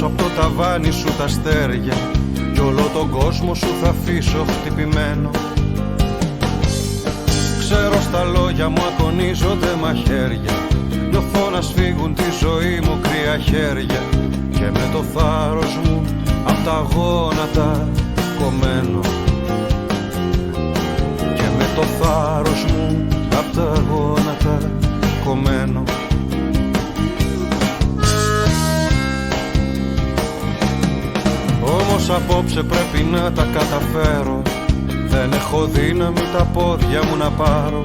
απ' το ταβάνι σου τα αστέρια κι όλο τον κόσμο σου θα αφήσω χτυπημένο. Ξέρω στα λόγια μου ακονίζονται μαχαίρια, νιώθω να σφίγγουν τη ζωή μου κρύα χέρια και με το θάρρος μου απ' τα γόνατα κομμένο. Και με το θάρρος μου απ' τα γόνατα κομμένο. Όμως απόψε πρέπει να τα καταφέρω, δεν έχω δύναμη τα πόδια μου να πάρω.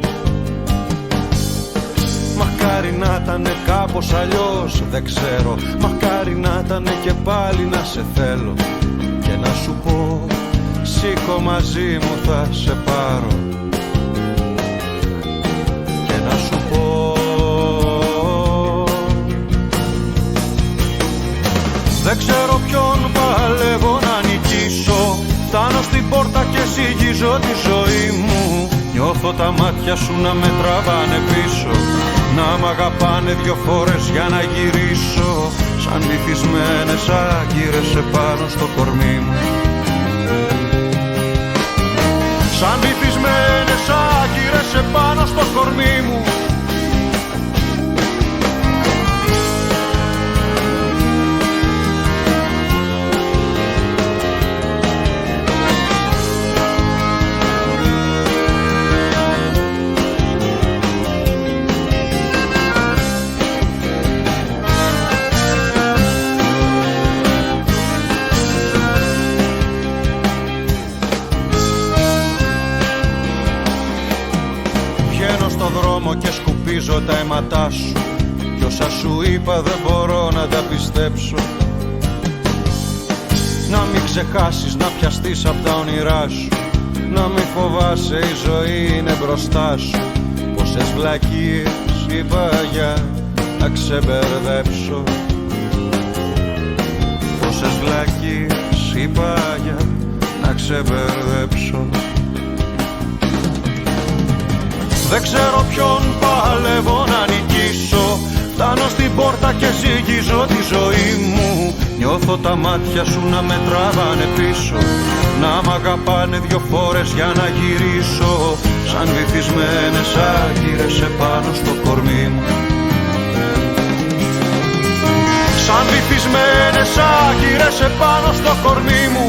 Μακάρι να ήτανε κάπως αλλιώς, δεν ξέρω. Μακάρι να ήτανε και πάλι να σε θέλω και να σου πω σήκω μαζί μου θα σε πάρω. Και να σου πω δεν ξέρω ποιον παλεύω να νικήσω. Φτάνω στην πόρτα και ζυγίζω τη ζωή μου. Νιώθω τα μάτια σου να με τραβάνε πίσω, να μ' αγαπάνε δυο φορές για να γυρίσω. Σαν βυθισμένες άγκυρες επάνω στο κορμί μου. Σαν βυθισμένες άγκυρες επάνω στο κορμί μου. Και σκουπίζω τα αίματά σου κι όσα σου είπα δεν μπορώ να τα πιστέψω. Να μην ξεχάσεις να πιαστείς απ' τα όνειρά σου, να μην φοβάσαι η ζωή είναι μπροστά σου. Πόσες βλακίες είπα για να ξεμπερδέψω. Πόσες βλακίες είπα για να ξεμπερδέψω. Δεν ξέρω ποιον παλεύω να νικήσω. Φτάνω στην πόρτα και ζυγίζω τη ζωή μου. Νιώθω τα μάτια σου να με τραβάνε πίσω, να μ' αγαπάνε δυο φορές για να γυρίσω. Σαν βυθισμένες άγκυρες επάνω στο κορμί μου. Σαν βυθισμένες άγκυρες επάνω στο κορμί μου.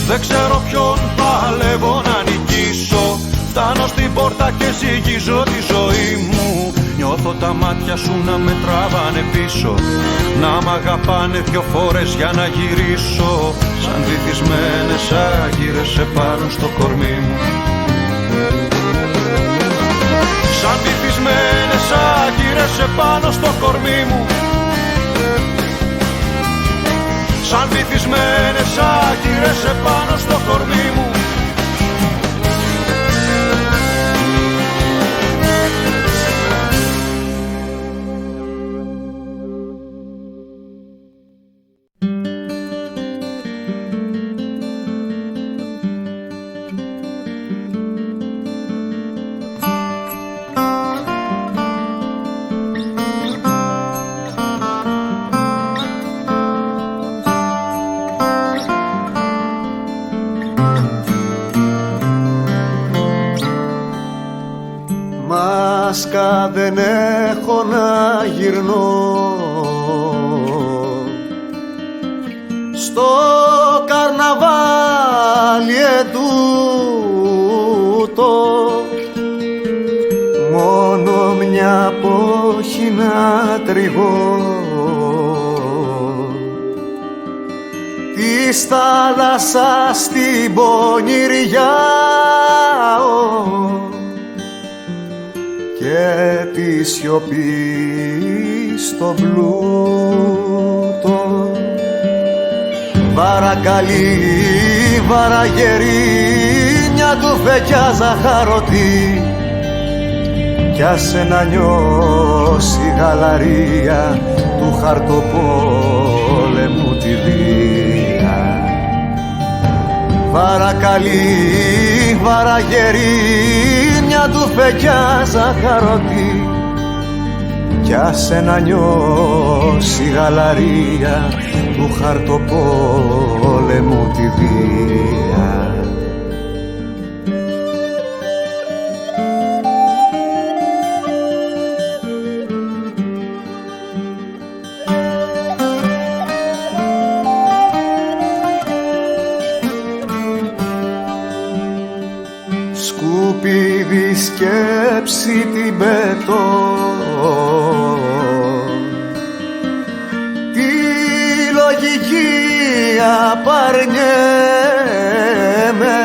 Δεν ξέρω ποιον παλεύω να νικήσω. Φτάνω στην πόρτα και ζυγίζω τη ζωή μου. Νιώθω τα μάτια σου να με τραβάνε πίσω, να μ' αγαπάνε δυο φορές για να γυρίσω. Σαν βυθισμένες άγκυρες επάνω στο κορμί μου. Σαν βυθισμένες άγκυρες επάνω στο κορμί μου. Σαν βυθισμένες άγκυρες επάνω στο κορμί μου. Μάσκα δεν έχω να γυρνώ στο καρναβάλι ετούτο. Μόνο μια πόχη να τριγώ της θάλασσας την πονηριά και τη σιωπή στο πλούτο. Παρακαλεί, βαραγερίνια του φεκιά ζαχαρωτή κι άσε να νιώσει η γαλαρία του χαρτοπόλεμου τη βία. Βαρακαλή, βαραγερίνια του φεκιά ζαχαρωτή κι άσε να νιώσει η γαλαρία του χαρτοπόλεμου τη βία. Σκουπίδι σκέψη την πετώ, τη λογική απαρνιέμαι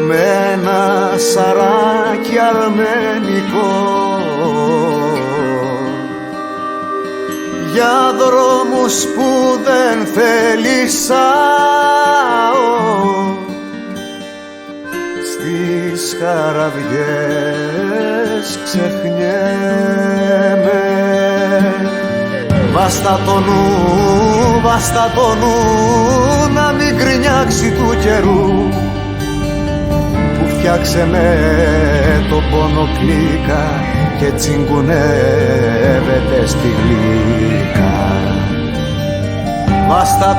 με ένα σαράκι αρμενικό για δρόμους που δεν θέλησάω, στις χαραδιές ξεχνιέμαι. Βάστα το νου να μην γκρινιάξει του καιρού που φτιάξε με το πόνο κλίκα και τσιγκουνεύεται στη γλύκα. Βάστα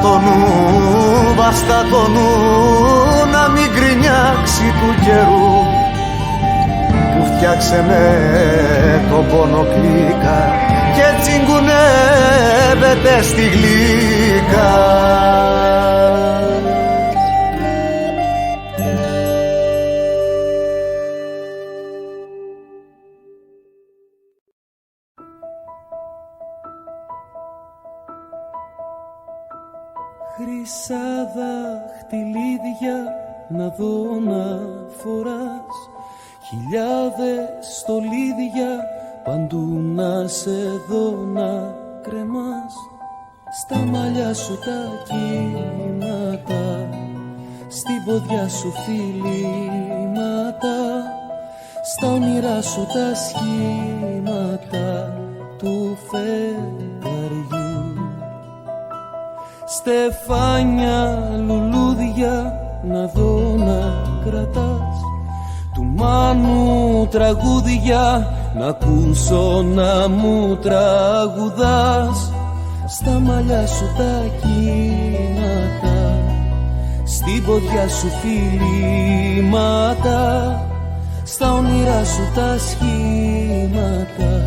το νου να μην γκρινιάξει του καιρού που φτιάξε με το πόνο κλίκα και τσιγκουνεύεται στη γλύκα. Χρυσά δαχτυλίδια να δω να φοράς, χιλιάδες στολίδια παντού να σε δω να κρεμάς. Στα μαλλιά σου τα κύματα, στην ποδιά σου φιλήματα, στα όνειρά σου τα σχήματα του φεγγαριού. Στεφάνια λουλούδια να δω να κρατάς, του Μάνου τραγούδια να ακούσω να μου τραγουδάς. Στα μαλλιά σου τα κύματα, στην ποδιά σου φιλήματα, στα όνειρά σου τα σχήματα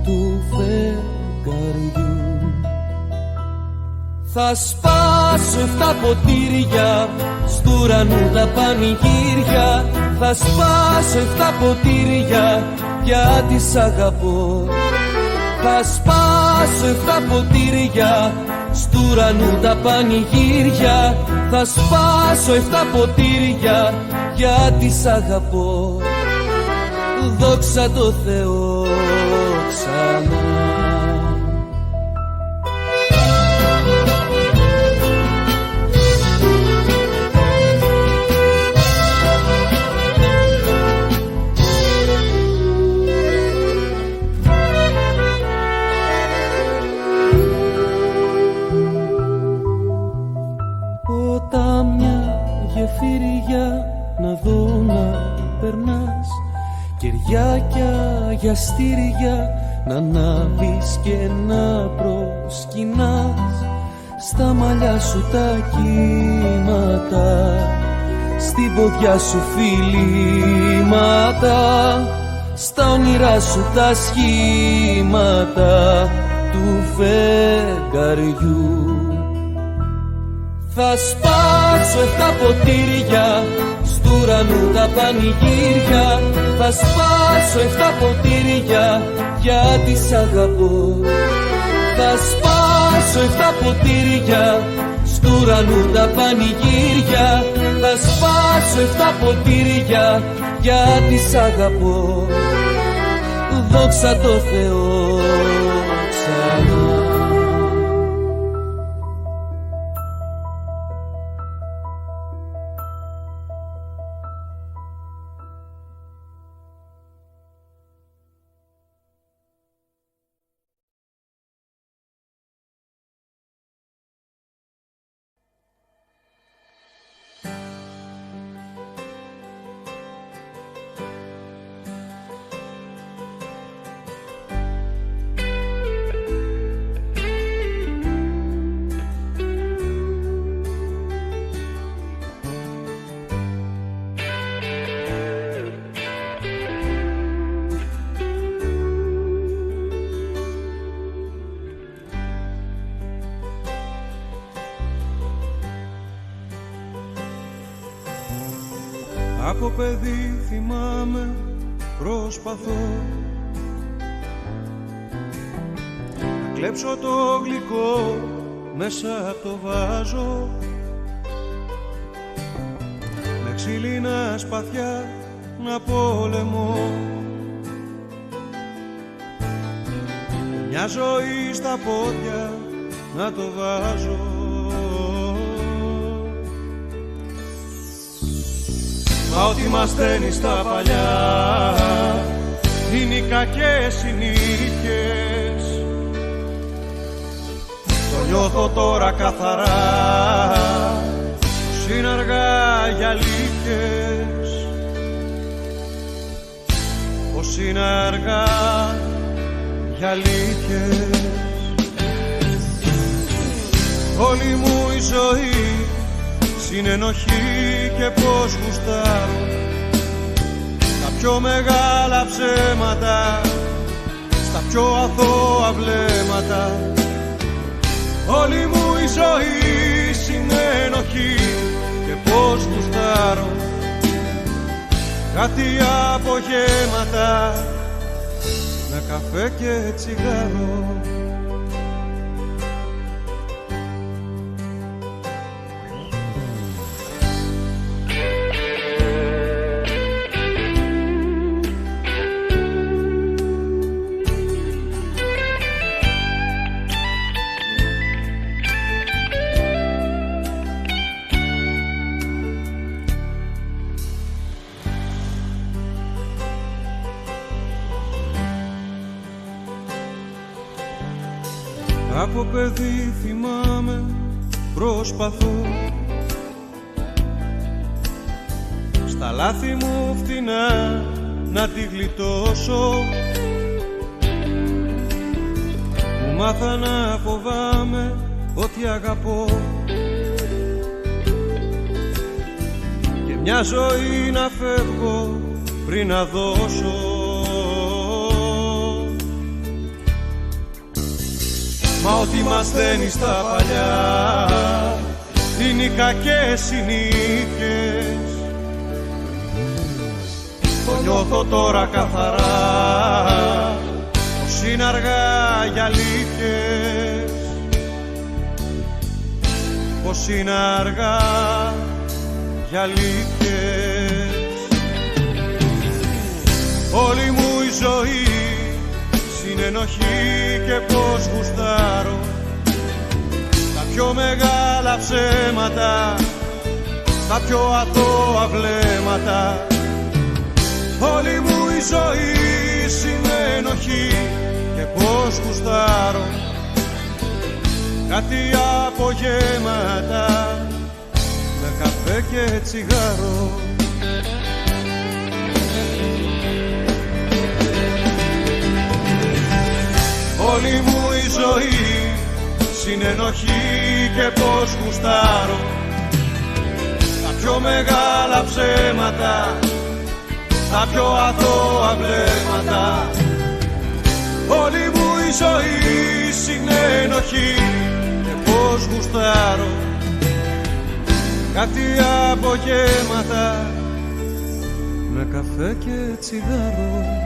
του φεγγαριού. Θα σπάσω 7 ποτήρια στου ουρανού τα πανηγύρια. Θα σπάσω 7 ποτήρια γιατί σ' αγαπώ. Θα σπάσω 7 ποτήρια στου ουρανού τα πανηγύρια. Θα σπάσω 7 ποτήρια γιατί σ' αγαπώ. Δόξα τω Θεώ ξανά. Γεφύρια να δω να περνάς, κεριάκια για στήρια να ανάβεις και να προσκυνάς. Στα μαλλιά σου τα κύματα, στην ποδιά σου φιλήματα, στα όνειρά σου τα σχήματα του φεγγαριού. Θα σπάσω 7 ποτήρια στου ουρανού τα πανηγύρια. Θα σπάσω 7 ποτήρια γιατί σ' αγαπώ. Θα σπάσω 7 ποτήρια στου ουρανού τα πανηγύρια. Θα σπάσω 7 ποτήρια γιατί σ' αγαπώ. Δόξα τω Θεώ ξανά. Από παιδί θυμάμαι προσπαθώ να κλέψω το γλυκό μέσα απ' το βάζο, με ξύλινα σπαθιά να πολεμώ, μια ζωή στα πόδια να το βάζω. Μα ό,τι μας στέλνει στα παλιά είναι οι κακές συνήθειες. Το νιώθω τώρα καθαρά, πως είναι αργά για αλήθειες, πως είναι αργά για αλήθειες. Όλη μου η ζωή συνενοχή και πως γουστάρω τα πιο μεγάλα ψέματα, στα πιο αθώα βλέμματα. Όλη μου η ζωή συνενοχή και πως γουστάρω κάτι απογέματα με καφέ και τσιγάρο. Από παιδί θυμάμαι προσπαθώ στα λάθη μου φτηνά να τη γλιτώσω. Μου μάθα να φοβάμαι ότι αγαπώ και μια ζωή να φεύγω πριν να δώσω. Μα ό,τι μας στέλνει στα παλιά είναι οι κακές συνήθειες. Το νιώθω τώρα καθαρά, πως είναι αργά για αλήθειες, πως είναι αργά για αλήθειες. Όλη μου η ζωή συνενοχή και πως γουστάρω τα πιο μεγάλα ψέματα, τα πιο αθώα βλέμματα. Όλη μου η ζωή συνενοχή και πως γουστάρω κάτι απογέματα με καφέ και τσιγάρο. Όλη μου η ζωή συνενοχή και πως γουστάρω τα πιο μεγάλα ψέματα, τα πιο αθώα βλέμματα. Όλη μου η ζωή συνενοχή και πως γουστάρω κάτι απογέματα με καφέ και τσιγάρο.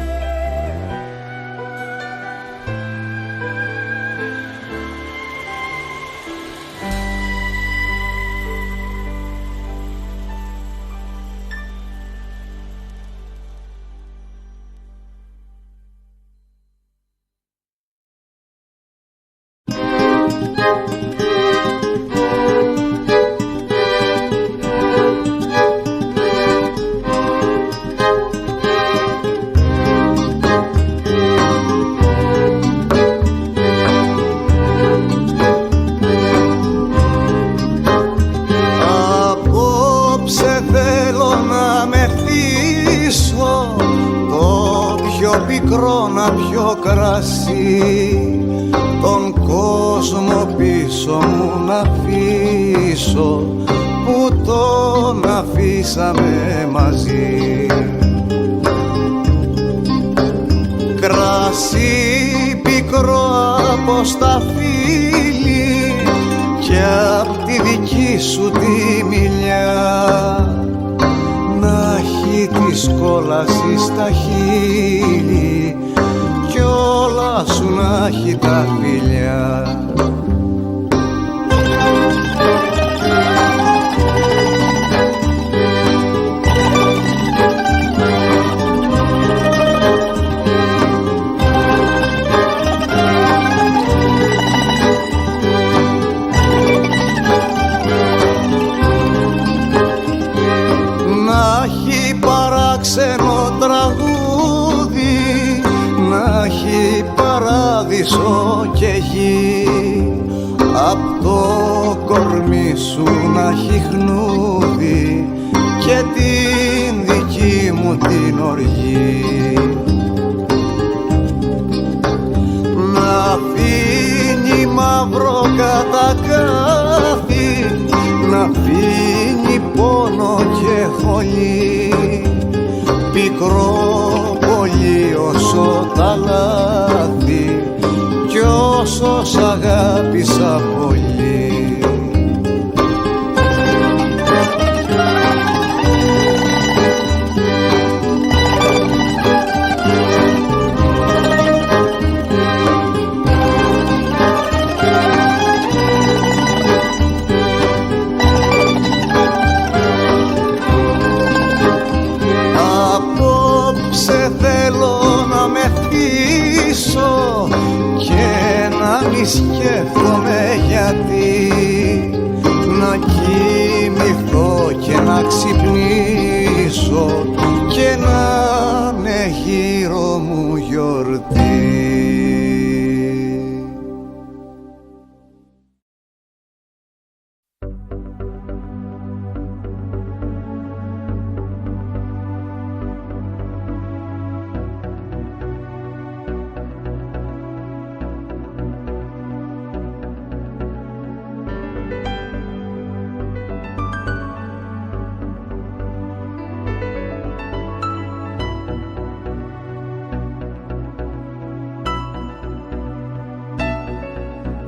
Πικρό να πιω κρασί, τον κόσμο πίσω μου να αφήσω, που τον αφήσαμε μαζί. Κρασί πικρό από στα φίλη και απ' τη δική σου τη μιλιά, να κόλαση στα χείλη κι όλα σου να έχει τα φιλιά. Ξένο τραγούδι να έχει παράδεισο και γη, απ' το κορμί σου να έχει χνούδι και την δική μου την οργή. Να αφήνει μαύρο κατακάθι, να αφήνει πόνο και χολή, πικρό πολύ όσο τα λάθη κι όσο σ' αγάπησα πολύ. Μη σκέφτομαι γιατί, να κοιμηθώ και να ξυπνήσω και να είναι γύρω μου γιορτή.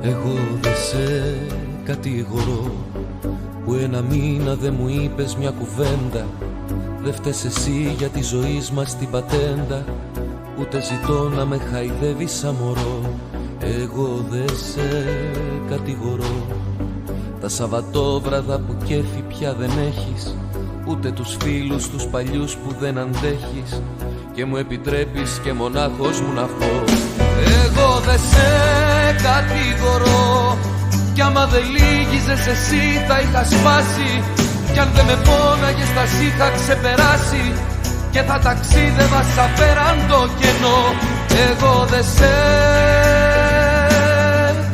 Εγώ δεν σε κατηγορώ που ένα μήνα δεν μου είπες μια κουβέντα. Δε φταίς εσύ για τη ζωή μας την πατέντα, ούτε ζητώ να με χαϊδεύεις σαν μωρό. Εγώ δεν σε κατηγορώ. Τα Σαββατόβραδα που κέφι πια δεν έχεις, ούτε τους φίλους τους παλιούς που δεν αντέχεις και μου επιτρέπεις και μονάχος μου να βγω. Εγώ δεν σε κατηγορώ κι άμα δεν λύγιζες εσύ θα είχα σπάσει, κι αν δεν με πόναγες θα σ' είχα ξεπεράσει και θα ταξίδευα σαν πέραν το κενό. Εγώ δεν σε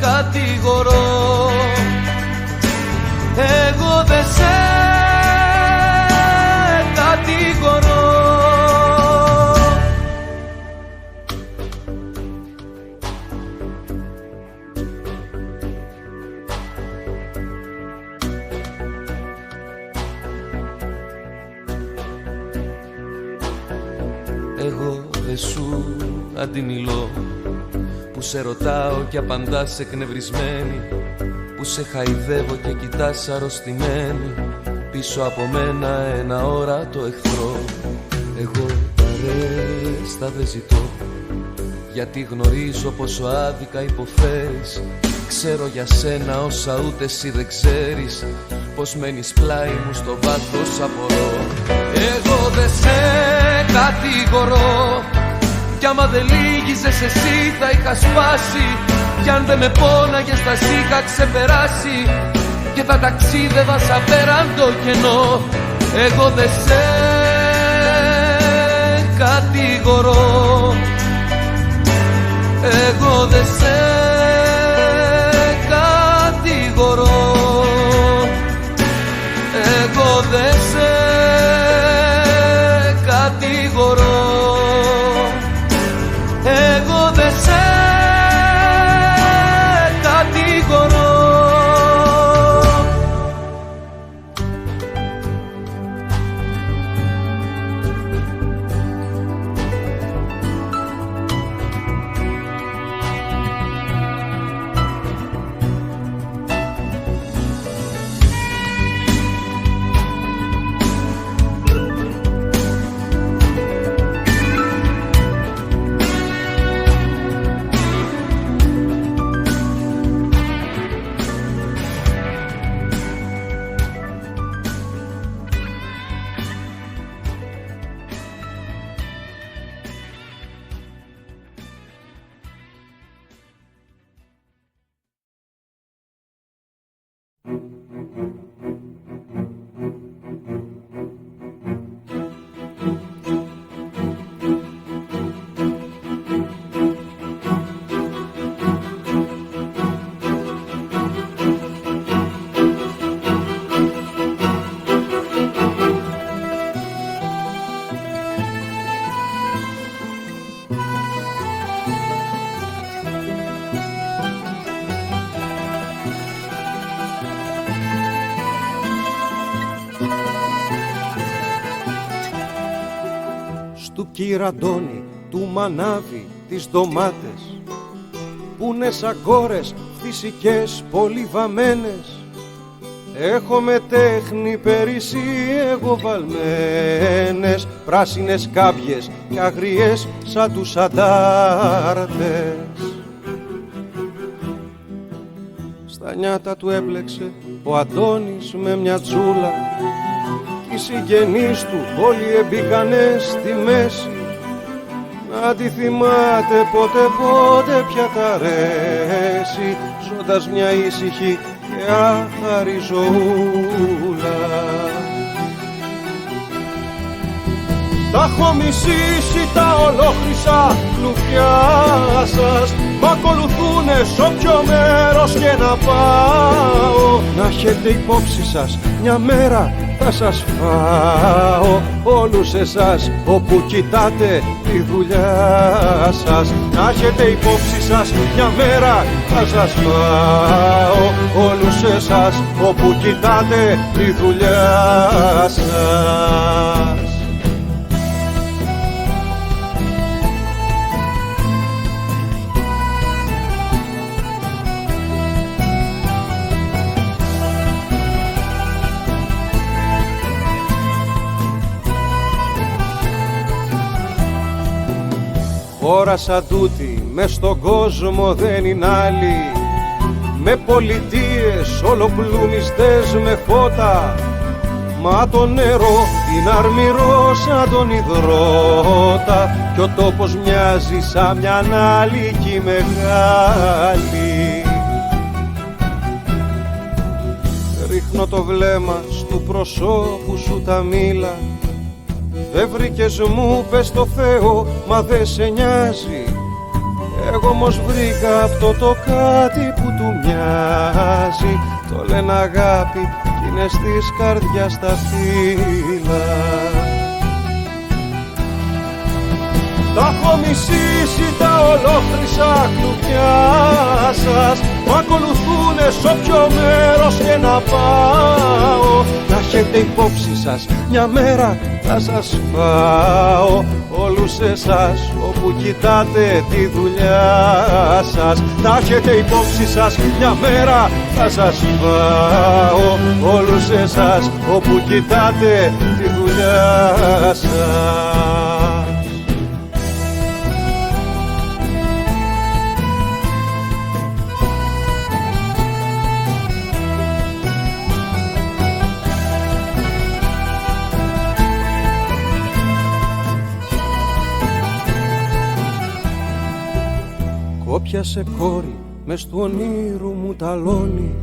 κατηγορώ. Εγώ δεν σε κατηγορώ. Εγώ δεν σου αντιμιλώ, που σε ρωτάω και απαντάς εκνευρισμένη, που σε χαϊδεύω και κοιτάς αρρωστημένη, πίσω από μένα ένα όρατο εχθρό. Εγώ παρέστα δεν ζητώ, γιατί γνωρίζω πόσο άδικα υποφέρεις. Ξέρω για σένα όσα ούτε εσύ δεν ξέρεις, πως μένεις πλάι μου στο βάθος απορώ. Εγώ δεν σε κατηγορώ κι άμα δεν λύγιζες εσύ θα είχα σπάσει, κι αν δεν με πόναγες θα σ' είχα ξεπεράσει και θα ταξίδευα σαν πέραν το κενό. Εγώ δεν σε κατηγορώ. Εγώ δεν σε κατηγορώ. Εγώ δεν σε κατηγορώ. Εγώ δεν σε κατηγορώ. Του κυραντώνει, του μανάβει τις ντομάτες πούνε σαν κόρες φυσικές πολύ βαμμένες. Έχω με τέχνη περισσή εγώ βαλμένες, πράσινες κάμπιες και αγριές σαν τους αντάρτες. Στα νιάτα του έπλεξε ο Αντώνης με μια τσούλα οι συγγενείς του όλοι εμπήκανε στη μέση. Να τη θυμάται πότε πια τα αρέσει, ζώντας μια ήσυχη και άχαρη ζωούλα. Τα έχω μισήσει τα ολόχρυσα κλουβιά σας, μ' ακολουθούνε σ' όποιο μέρος και να πάω. Να έχετε υπόψη σας, μια μέρα θα σας φάω όλους εσάς όπου κοιτάτε τη δουλειά σας. Να έχετε υπόψη σας, μια μέρα θα σας φάω όλους εσάς όπου κοιτάτε τη δουλειά σας. Χώρα σαν τούτη μες στον κόσμο δεν είναι άλλη, με πολιτείες ολοπλουμιστές με φώτα. Μα το νερό είναι αρμυρό σαν τον υδρότα κι ο τόπος μοιάζει σαν μια νάλικη μεγάλη. Ρίχνω το βλέμμα στου προσώπου σου τα μήλα. Δεν βρήκες μου πες το Θεό μα δεν σε νοιάζει. Εγώ όμως βρήκα αυτό το κάτι που του μοιάζει. Το λένε αγάπη κι είναι στις καρδιάς τα φύλλα. Τα έχω μισήσει τα ολόχρυσα κλουβιά σας, μ' ακολουθούνε σ' όποιο μέρος και να πάω. Να έχετε υπόψη σας, μια μέρα θα σας φάω όλους εσάς όπου κοιτάτε τη δουλειά σας. Να έχετε υπόψη σας, μια μέρα θα σας φάω όλους εσάς όπου κοιτάτε τη δουλειά σας. Κόπιασε κόρη μες του ονείρου μου ταλόνι.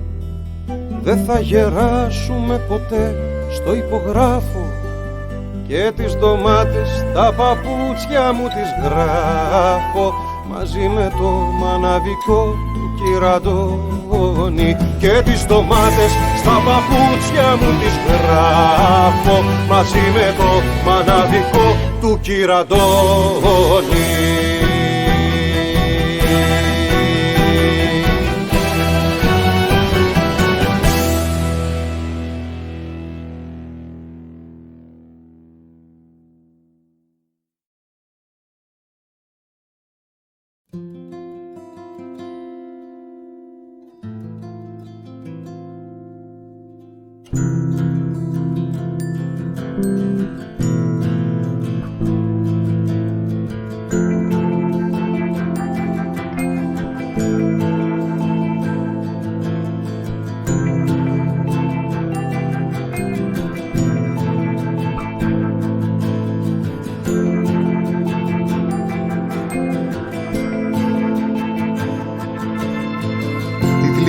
Δεν θα γεράσουμε ποτέ στο υπογράφω και τις ντομάτες τα παπούτσια μου τις γράφω μαζί με το μαναβικό του κυραντώνη. Και τις ντομάτες στα παπούτσια μου τις γράφω μαζί με το μαναβικό του κυραντώνη.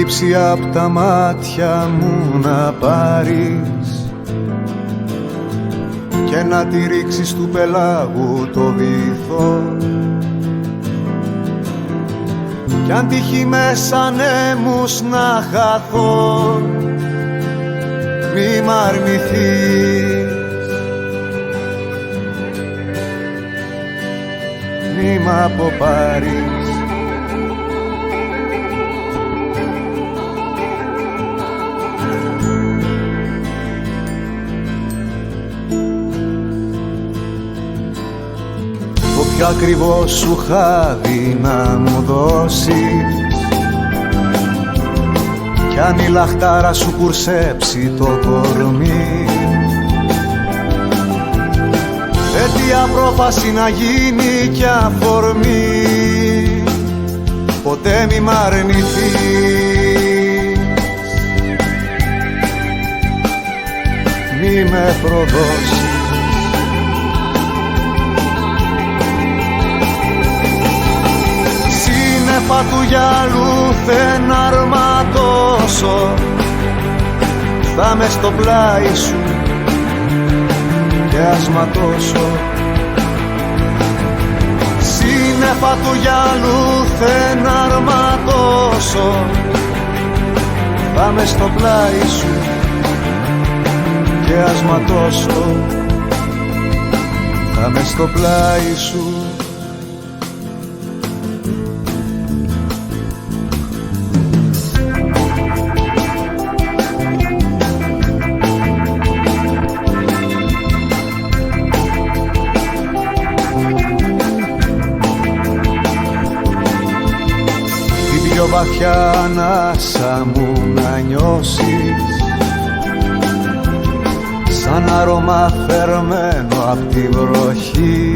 λείψει απ' τα μάτια μου να πάρεις και να τη ρίξεις του πελάγου το βυθό, κι αν τύχει μέσα νέμους να χαθώ, μη μ' αρνηθείς, μη μ' αποπάρεις. Το πιο ακριβό σου χάδι να μου δώσεις, κι αν η λαχτάρα σου κουρσέψει το κορμί, τέτοια πρόφαση να γίνει κι αφορμή, ποτέ μη μ' αρνηθείς, μη με προδώσεις. Σύννεφα του γυαλού δεν αρματώσω, θα μες στο πλάι σου και ας ματώσω. Σύννεφα του γυαλού δεν αρματώσω, θα μες στο πλάι σου και ας ματώσω. Θα μες στο πλάι σου. Πιο βαθιά ανάσα μου να νιώσεις, σαν άρωμα θερμμένο απ' τη βροχή,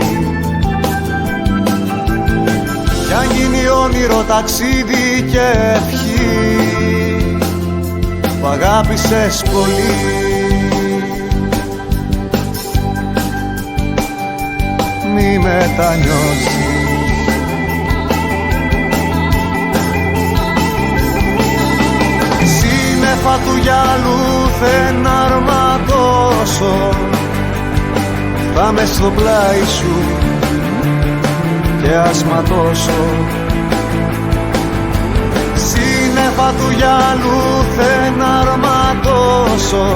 κι αν γίνει όνειρο ταξίδι και ευχή που αγάπησες πολύ, μη μετανιώσεις. Σύννεφα του γυαλού δεν αρματώσω, θα μες στο πλάι σου και ας ματώσω. Σύννεφα του γυαλού δεν αρματώσω,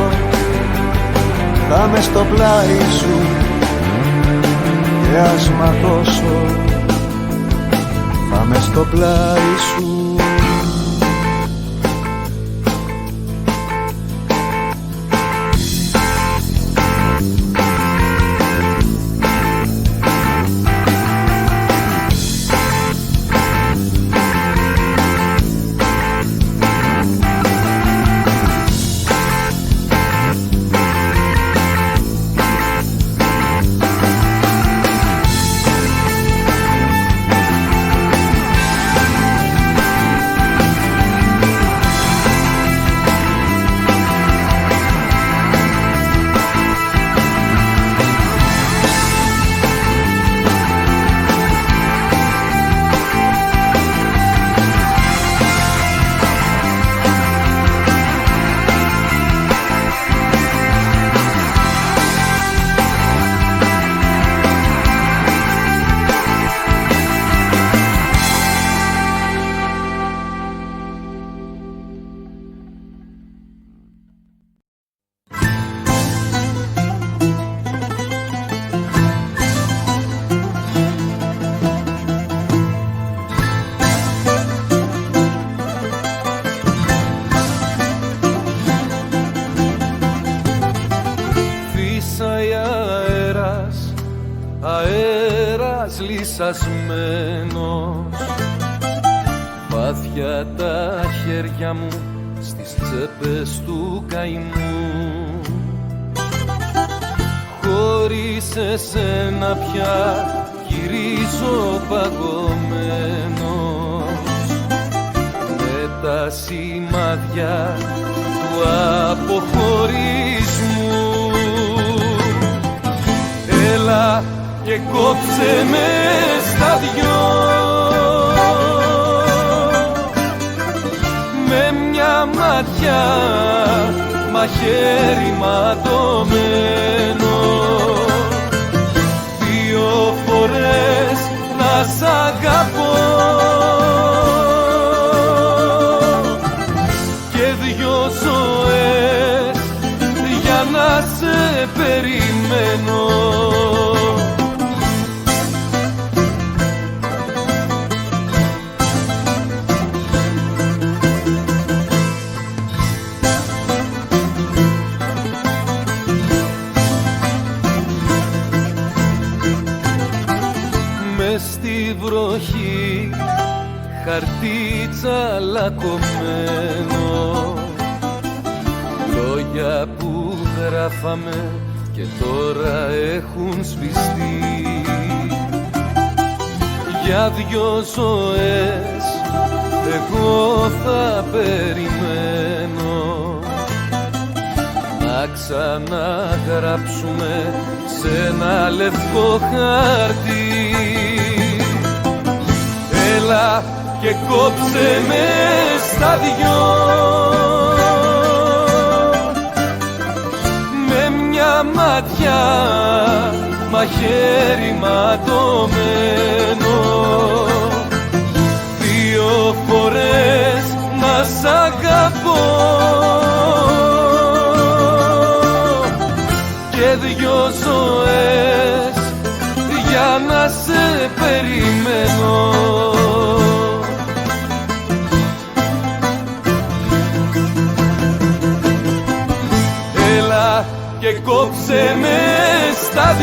θα μες στο πλάι σου και ας ματώσω. Θα μες στο πλάι σου. λυσασμένος, βάθια τα χέρια μου στις τσέπες του καημού. Χωρίς εσένα πια γυρίζω παγωμένος, με τα σημάδια του αποχωρισμού. Έλα και κόψε με στα δυο, με με μια ματιά μαχαίρι ματωμένο. 2 φορές να σ' αγαπώ και 2 ζωές για να σε περιμένω. Στη βροχή χαρτί τσαλακωμένο, λόγια που γράφαμε και τώρα έχουν σβηστεί. Για 2 ζωές εγώ θα περιμένω να ξαναγράψουμε σε ένα λευκό χαρτί. Έλα και κόψε με στα 2 με μια ματιά μαχαίρι ματωμένο. 2 φορές να σ' αγαπώ και 2 ζωές για να σε περιμένω. Έλα και κόψε με στα 2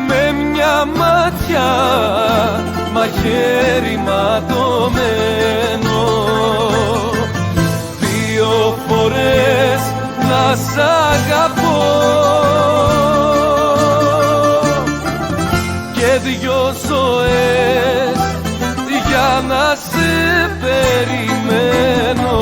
με μια ματιά μαχαίρι ματωμένο. 2 φορές να σ' αγαπώ και 2 ζωές για να σε περιμένω.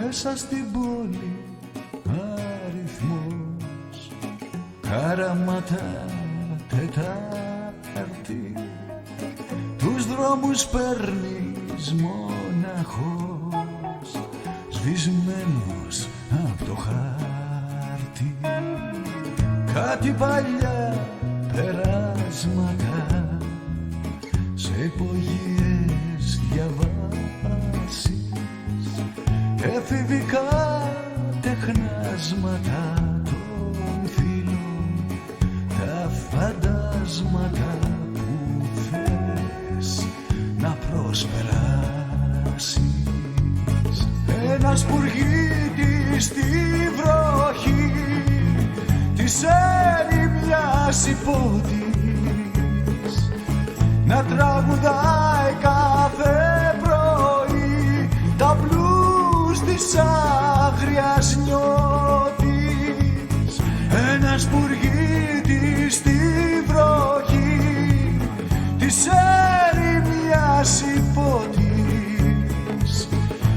Μέσα στην πόλη αριθμός, καράματα Τετάρτη, τους δρόμους παίρνεις μοναχός, σβησμένος απ' το χάρτη. Κάτι παλιά περάσματα σε εποχές διαβάσεις, εφηβικά τεχνάσματα των φίλων, τα φαντάσματα που θες να προσπεράσεις. Ένα σπουργίτη στη βροχή της έρημιας υπότης να τραγουδάει κάθε πρωί τα μπλουζ της άγριας νιώτης. Ένα σπουργίτη στη βροχή της έρημιας υπότης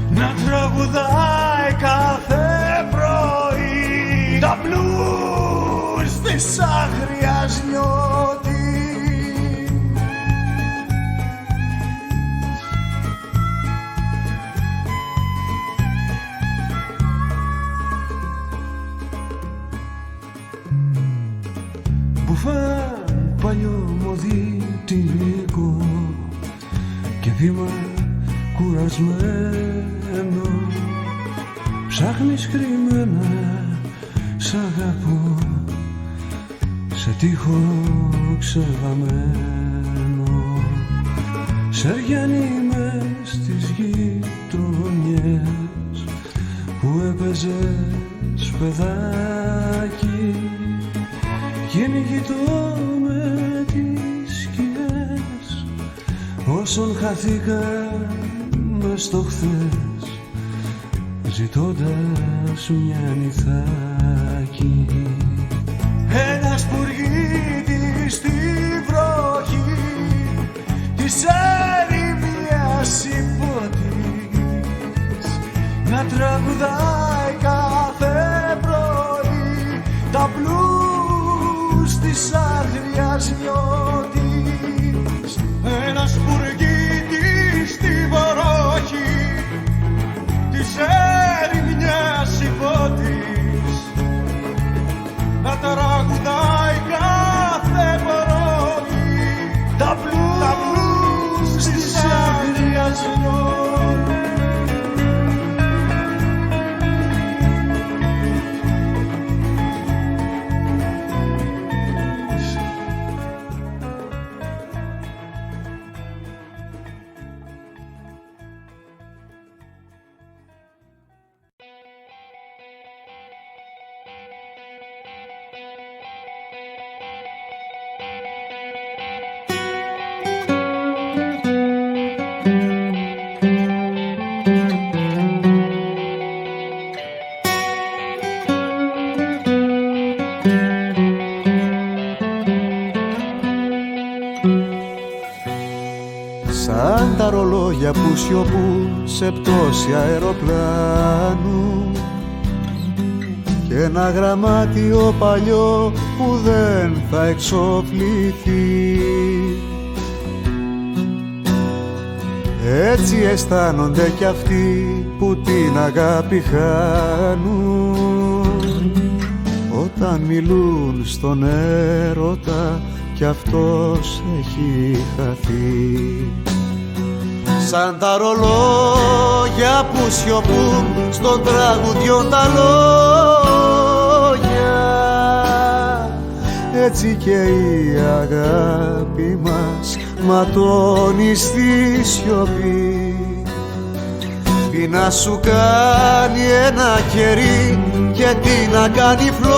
να τραγουδάει κάθε πρωί τα μπλουζ της άγριας νιώτης. Μπουφάν παλιωμοδίτικο και βήμα κουρασμένο σπασμένο, ψάχνεις κρυμμένα, σ' αγαπώ, σε τείχο ξεβαμένο. Σεριανή μες στις γειτονιές που έπαιζες παιδάκι, κυνηγητό με τις σκιές όσων χαθήκαν μες στο χθες, ζητώντας μια νυθάκι. Ένα σπουργίτη στη βροχή της έρημιας υπότης να τραγουδάει κάθε πρωί τα μπλουζ της άγριας νιώτης. Ένα σπουργίτη στη βροχή της έρημιας υπότης να τραγουδάει κάθε πρωί τα μπλουζ της άγριας νιώτης. Σαν τα ρολόγια που σιωπούν σε πτώση αεροπλάνου και ένα γραμμάτιο παλιό που δεν θα εξοπληθεί. Έτσι αισθάνονται κι αυτοί που την αγάπη χάνουν όταν μιλούν στον έρωτα κι αυτός έχει χαθεί. Σαν τα ρολόγια που σιωπούν στον τραγουδιών τα λόγια, έτσι και η αγάπη μας ματώνει στη σιωπή. Τι να σου κάνει ένα κερί και τι να κάνει φλόγα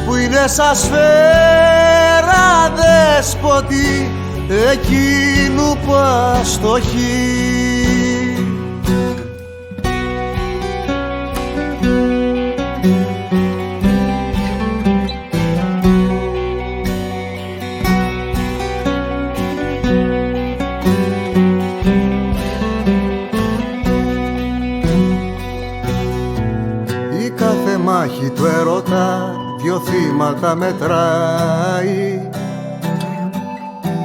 που είναι σαν σφαίρα δέσποτη εκείνου που αστοχεί. Η κάθε μάχη του έρωτα δυο θύματα μετράει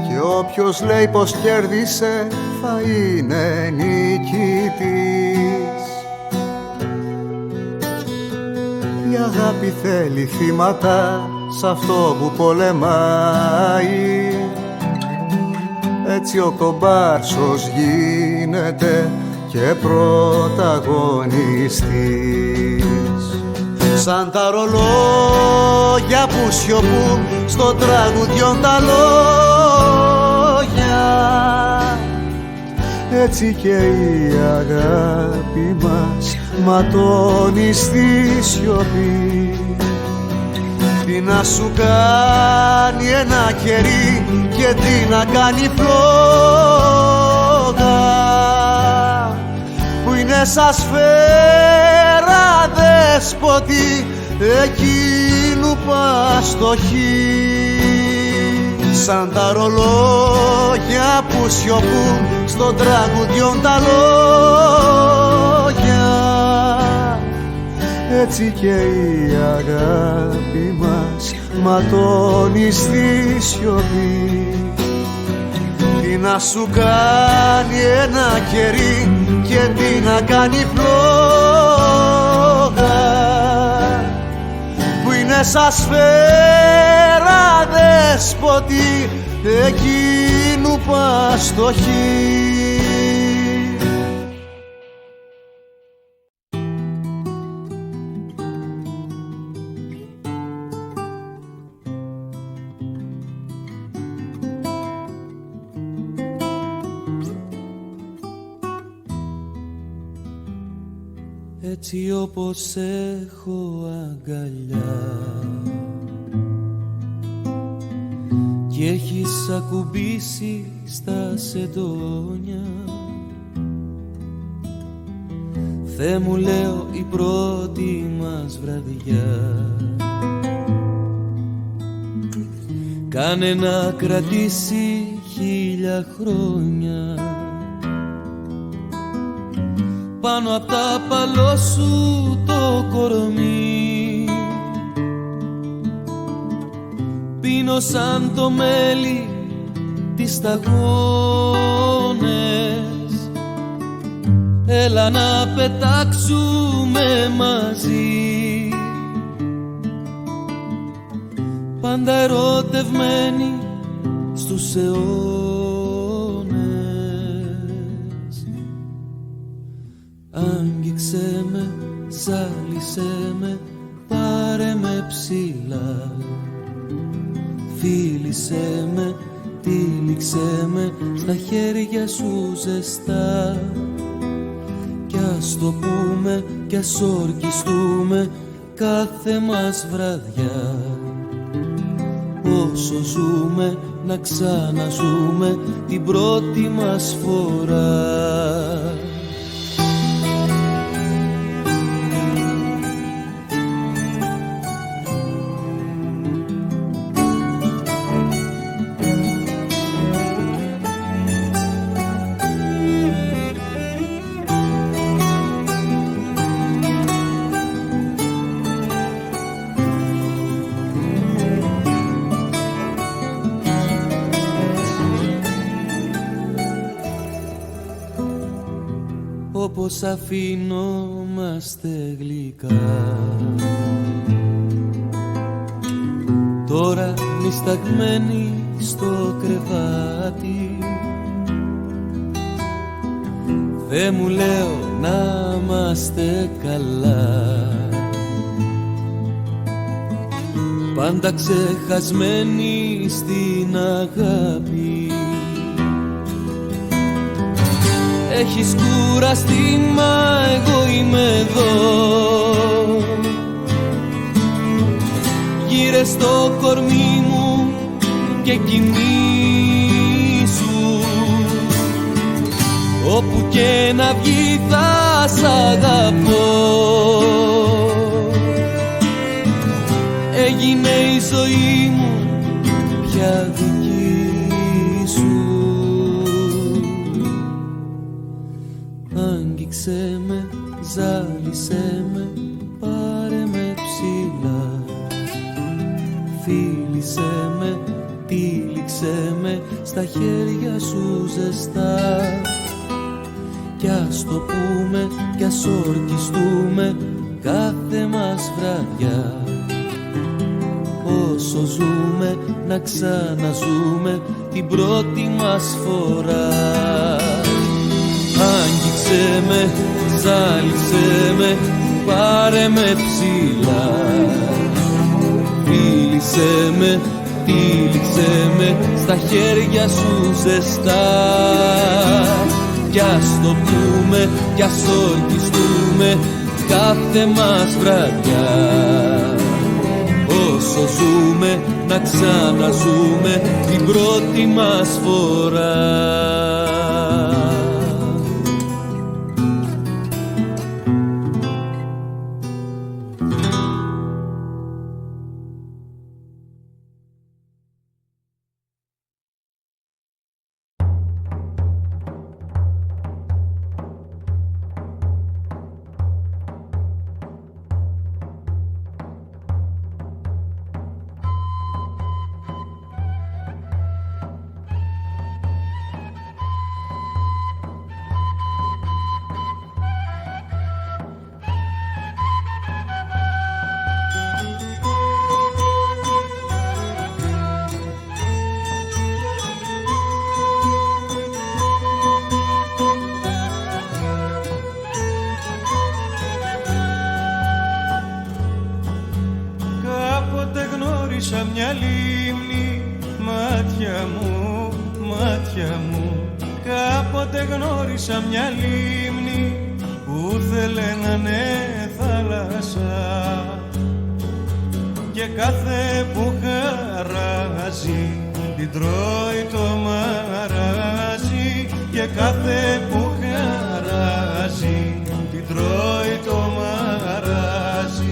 και όποιος λέει πως κέρδισε θα είναι νικητής. Η αγάπη θέλει θύματα σ' αυτό που πολεμάει, έτσι ο κομπάρσος γίνεται και πρωταγωνιστής. Σαν τα ρολόγια που σιωπούν στο τραγουδιόν τα λόγια, έτσι και η αγάπη μας ματώνει στη σιωπή. Τι να σου κάνει ένα κερί και τι να κάνει φλόγα που είναι σαν σφαίρα δέσποτη εκείνου που αστοχεί. Σαν τα ρολόγια που σιωπούν στον τραγουδιόν τα λόγια, έτσι και η αγάπη μας ματώνει στη σιωπή. Τι να σου κάνει ένα κερί και τι να κάνει φλόγα που είναι σαν σφαίρα δέσποτη εκείνου πας στο χείλ. Έτσι όπως έχω αγκαλιά κι έχεις ακουμπήσει στα σεντόνια, Θεέ μου λέω η πρώτη μας βραδιά κάνε να κρατήσει 1000 χρόνια. Πάνω απ' τα παλό σου το κορμί πίνω σαν το μέλι τις σταγόνες. Έλα να πετάξουμε μαζί, πάντα ερωτευμένοι στους αιώνες. Άγγιξέ με, ζάλισέ με, πάρε με ψηλά. Φίλησέ με, τύλιξέ με, στα χέρια σου ζεστά. Κι ας το πούμε, κι ας ορκιστούμε κάθε μας βραδιά. Όσο ζούμε, να ξαναζούμε την πρώτη μας φορά. Όπως αφήνομαστε γλυκά τώρα νησταγμένοι στο κρεβάτι, Θεέ μου λέω να είμαστε καλά, πάντα ξεχασμένοι στην αγάπη. Έχεις κουραστεί μα εγώ είμαι εδώ, γύρε στο κορμί μου και κοιμήσου. Όπου και να βγει θα σ' αγαπώ, έγινε η ζωή μου πια δική σου. Άγγιξέ με, ζάλισέ με, πάρε με ψηλά. Φίλησέ με, τύλιξέ με, στα χέρια σου ζεστά. Κι ας το πούμε, κι ας ορκιστούμε κάθε μας βραδιά. Όσο ζούμε, να ξαναζούμε την πρώτη μας φορά. Άγγιξέ με, ζάλισέ με, πάρε με ψηλά. Φίλησέ με, τύλιξέ με, στα χέρια σου ζεστά. Κι ας το πούμε, κι ας ορκιστούμε κάθε μας βραδιά. Όσο ζούμε, να ξαναζούμε την πρώτη μας φορά. μάτια μου κάποτε γνώρισα μια λίμνη που θέλε να είναι θάλασσα και κάθε που χαράζει την τρώει το μαράζι και κάθε που χαράζει την τρώει το μαράζι.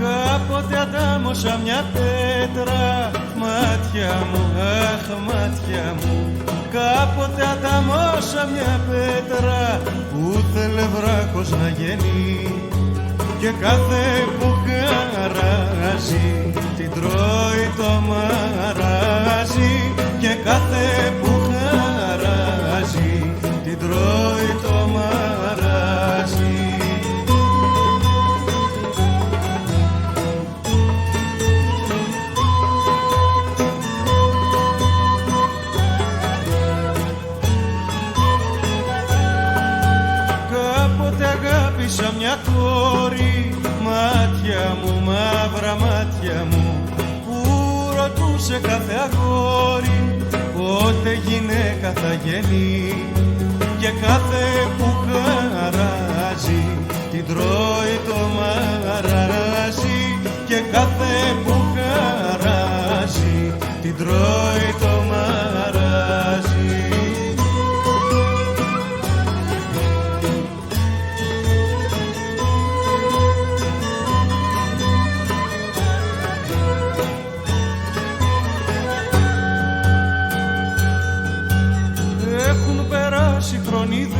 Κάποτε αντάμωσα μια πέτρα, μάτια μου, αχ μάτια μου. Κάποτε αντάμωσα μια πέτρα που θέλε βράχος να γεννεί και κάθε που χαράζει την τρώει το μαράζι και κάθε που χαράζει την τρώει το μαράζι. Αγάπησα μια κόρη, μάτια μου, μαύρα μάτια μου, που ρωτούσε κάθε αγόρι πότε γυναίκα θα γεννεί και κάθε που χαράζει την τρώει το μαράζι και κάθε που χαράζει την τρώει το μαράζι. Χρόνοι 10,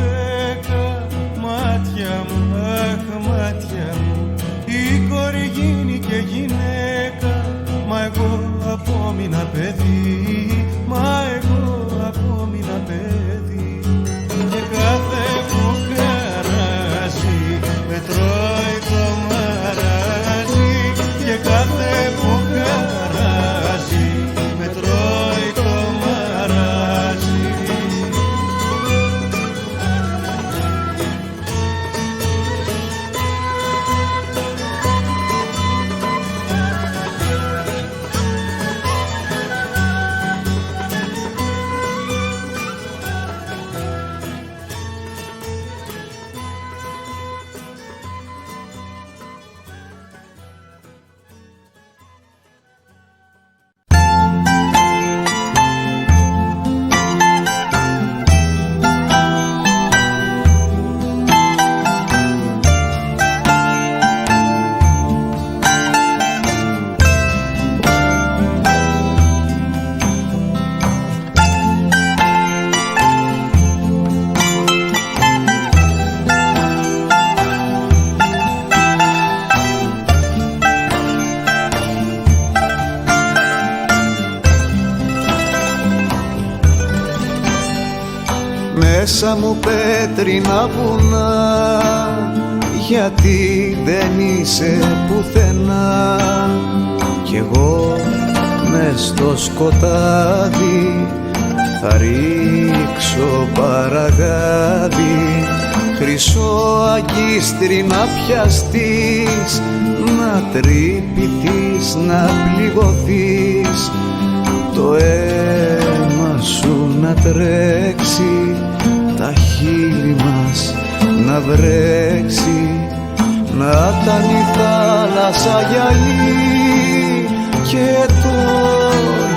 μάτια μου, αχ μάτια μου, η κόρη γίνει και γυναίκα, μα εγώ απόμεινα παιδί, μα εγώ απόμεινα παιδί και κάθε που χαράζει με τρώει το μαράζι και κάθε που χαράζει με τρώει το μαράζι. Μέσα μου πέτρινα βουνά, γιατί δεν είσαι πουθενά κι εγώ μες στο σκοτάδι θα ρίξω παραγάδι, χρυσό αγκίστρι να πιαστείς, να τρυπηθείς, να πληγωθείς, το αίμα σου να τρέξει, τα χείλη μας να βρέξει, να ήταν η θάλασσα γυαλί και το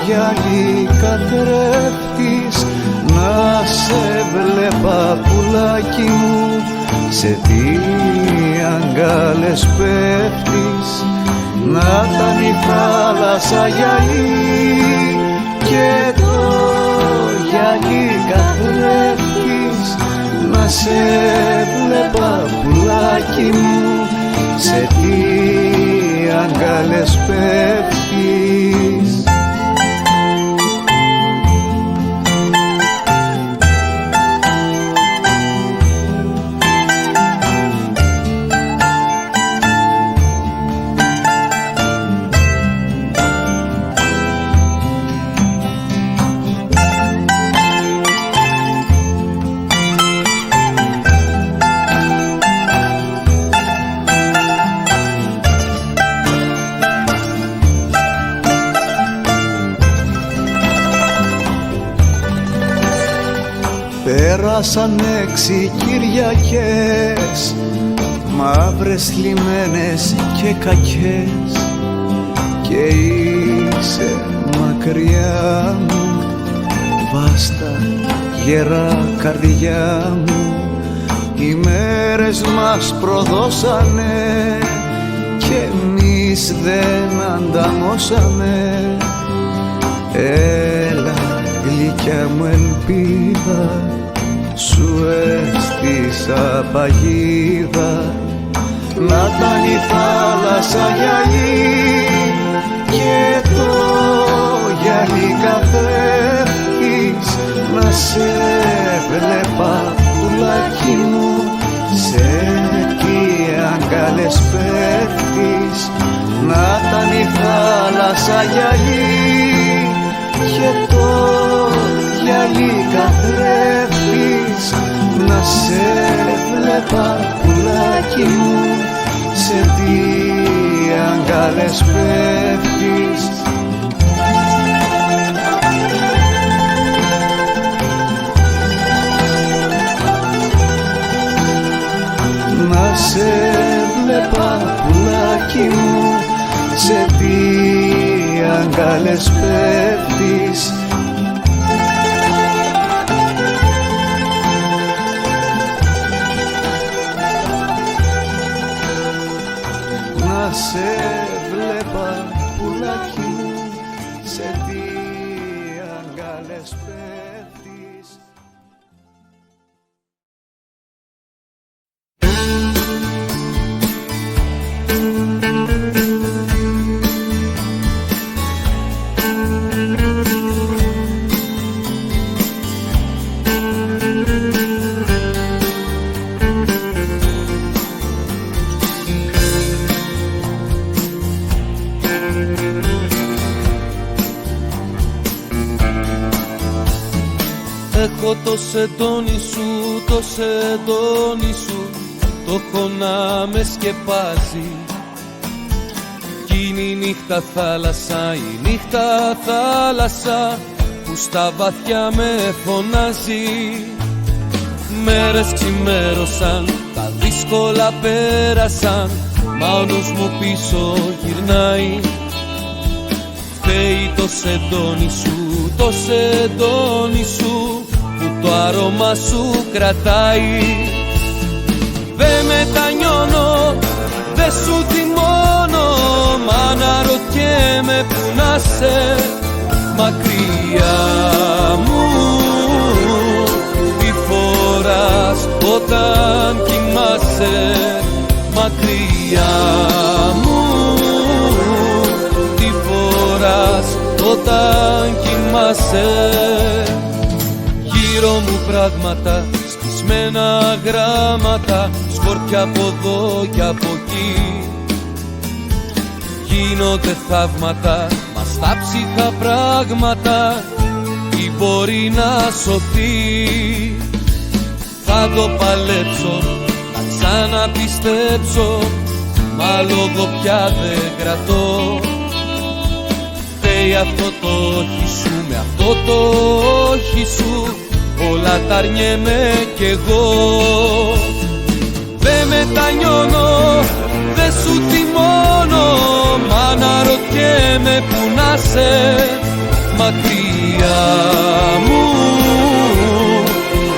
γυαλί καθρέφτης, να σε βλέπα πουλάκι μου, σε τι αγκάλες πέφτεις, να ήταν η θάλασσα γυαλί και το γυαλί καθρέφτης, να σε βλέπα πουλάκι μου, σε τι αγκάλες πέφτεις. πέρασαν 6 Κυριακές, μαύρες, λιμένες και κακές, και είσαι μακριά μου, βάστα γερά καρδιά μου. Οι μέρες μας προδώσανε κι εμείς δεν ανταμώσαμε. Έλα γλυκιά μου ελπίδα, σου έστησα παγίδα, να ήταν η θάλασσα γυαλί και το γυαλί καθρέφτης, να σε βλέπα πουλάκι μου, σε τι αγκάλες πέφτεις, να ήταν η θάλασσα γυαλί και το γυαλί καθρέφτης, να σε βλέπα πουλάκι μου, σε τι αγκάλες πέφτεις. Να σε βλέπα πουλάκι μου, σε τι αγκάλες πέφτεις. Να σε βλέπα πουλάκι μου, σε τι αγκάλες πέφτεις. Έχω το σεντόνι σου, το σεντόνι σου, το έχω να με σκεπάζει. Κι είναι η νύχτα θάλασσα, η νύχτα θάλασσα, που στα βαθιά με φωνάζει. Μέρες ξημέρωσαν, τα δύσκολα πέρασαν, μα ο νους μου πίσω γυρνάει. Φταίει το σεντόνι σου, το σεντόνι σου, που το άρωμα σου κρατάει. Δε μετανιώνω, δε σου θυμώνω, μα αναρωτιέμαι που να σε μακριά μου. Τι φοράς όταν κοιμάσαι μακριά μου, τι φοράς όταν κοιμάσαι. Γύρω μου πράγματα, σπισμένα γράμματα, σκόρπια από εδώ και από εκεί. Γίνονται θαύματα, μα στα ψυχα πράγματα, τι μπορεί να σωθεί. Θα το παλέψω, να ξαναπιστέψω, μα λόγω πια δεν κρατώ. Φταίει αυτό το όχι σου, με αυτό το όχι σου, όλα τα αρνιέμαι κι εγώ. Δε μετανιώνω, δε σου θυμώνω, μα αναρωτιέμαι που να σε μακριά μου.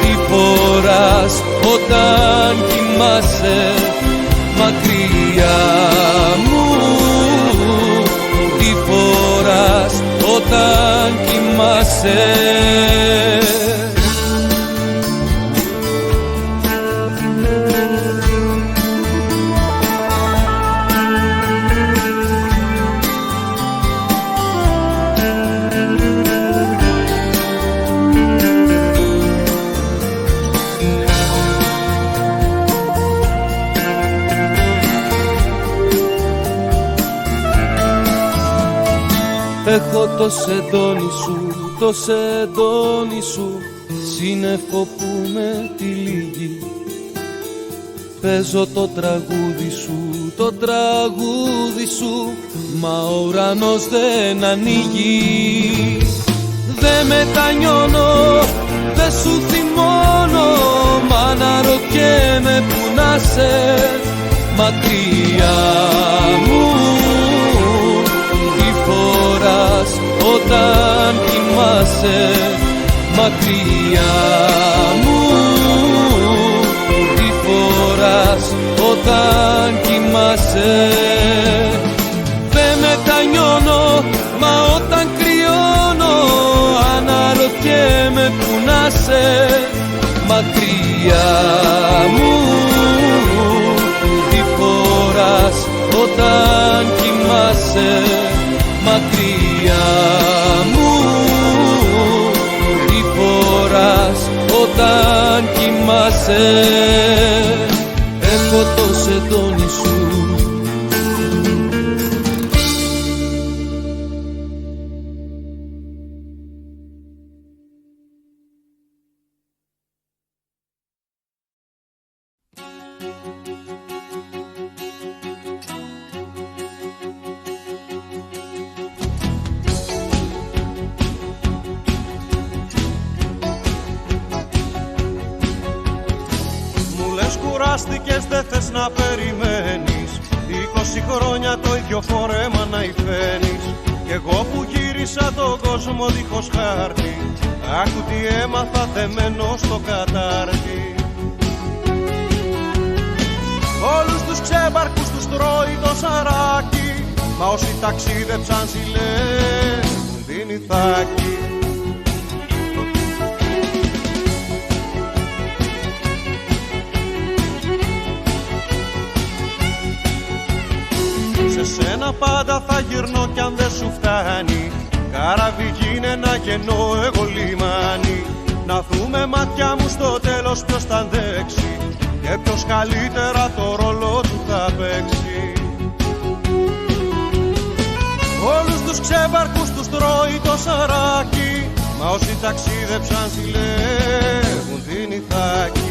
Τι φοράς όταν κοιμάσαι μακριά μου, τι φοράς όταν κοιμάσαι. Έχω το σεντόνι σου, το σεντόνι σου, σύννεφο που με τυλίγει. Παίζω το τραγούδι σου, το τραγούδι σου, μα ο ουρανός δεν ανοίγει. Δε μετανιώνω, δε σου θυμώνω, μ' αναρωτιέμαι που να σε μακριά μου. Τι φοράς όταν κοιμάσαι μακριά μου, τι φοράς όταν κοιμάσαι. Δεν μετανιώνω, μα όταν κρυώνω αναρωτιέμαι που να σε μακριά μου. Τι φοράς όταν κοιμάσαι μακριά μου, τι φοράς όταν κοιμάσαι. Έχω το σεντόνι σου. Κουράστηκες, δεν θες να περιμένεις 20 χρόνια το ίδιο φόρεμα να υφαίνεις. Κι εγώ που γύρισα τον κόσμο δίχως χάρτη, άκου τι έμαθα δεμένο στο κατάρτι. Όλους τους ξέμπαρκους τους τρώει το σαράκι, μα όσοι ταξίδεψαν ζηλεύουν την Ιθάκη. Σε σένα πάντα θα γυρνώ κι αν δεν σου φτάνει, καράβι γίνε να γεννώ εγώ λιμάνι. Να δούμε μάτια μου στο τέλος ποιος θα αντέξει και ποιος καλύτερα το ρόλο του θα παίξει. Όλους τους ξέμπαρκους τους τρώει το σαράκι, μα όσοι ταξίδεψαν ζηλεύουν την Ιθάκη.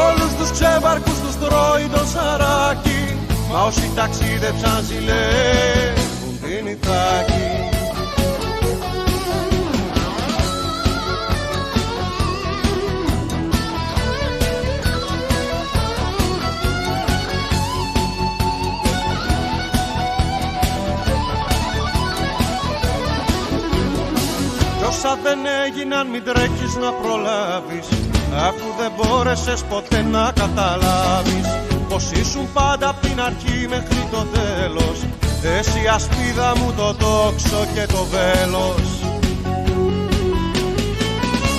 Όλους τους ξέμπαρκους τους τρώει το σαράκι, μα όσοι ταξίδεψαν ζηλεύουν την Ιθάκη. Κι όσα δεν έγιναν μην τρέχεις να προλάβεις, αφού δεν μπόρεσες ποτέ να καταλάβεις πως ήσουν πάντα απ' την αρχή μέχρι το τέλος. Εσύ ασπίδα μου το τόξο και το βέλος.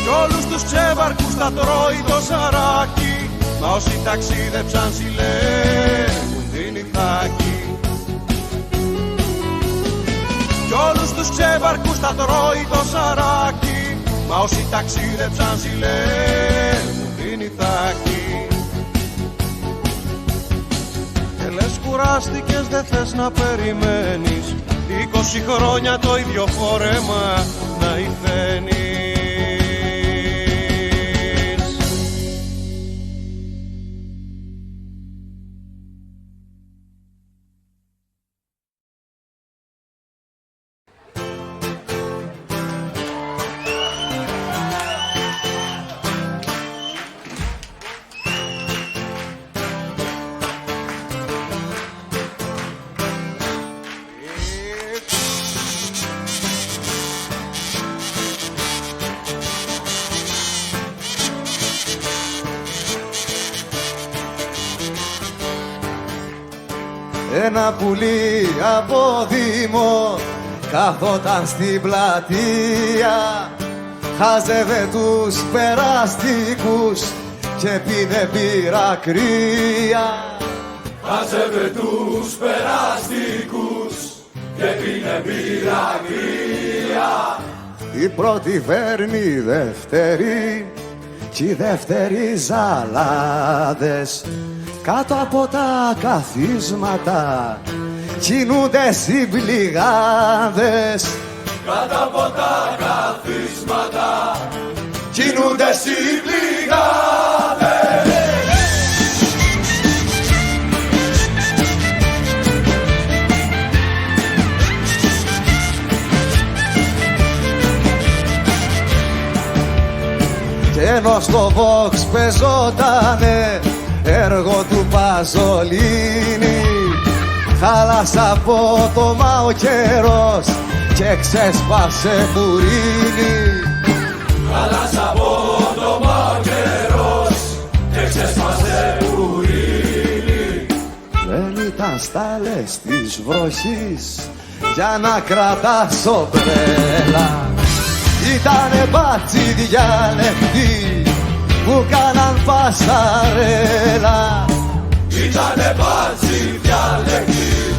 Κι όλους τους ξέμπαρκους θα τρώει το σαράκι, μα όσοι ταξίδεψαν ζηλεύουν την Ιθάκη. Κι όλους τους ξέμπαρκους θα τρώει το σαράκι, μα όσοι ταξίδεψαν ζηλεύουν την Ιθάκη. Και λες κουράστηκες, δεν θες να περιμένεις 20 χρόνια το ίδιο φόρεμα να υφαίνεις. Ένα πουλί από Δήμο καθόταν στην πλατεία, χάζευε τους περαστικούς και πίνε μπύρα κρύα. Χάζευε τους περαστικούς και πίνε μπύρα κρύα. Η πρώτη βέρνει δεύτερη κι οι δεύτεροι ζαλάδες κάτω από τα καθίσματα κινούνται συμπληγάδες. Κάτω από τα καθίσματα κινούνται συμπληγάδες. ενώ στο Vox παίζοτανε έργο του Παζολίνη. Χάλασε απότομα ο καιρός και ξέσπασε μπουρίνι. Χάλασε απότομα ο καιρός και ξέσπασε μπουρίνι. Δεν ήταν στάλες της βροχής για να κρατάς ομπρέλα. Ήτανε μπάτσι διαλεκτοί που κάναν πασαρέλα. Ήτανε μπάτσι διαλεκτοί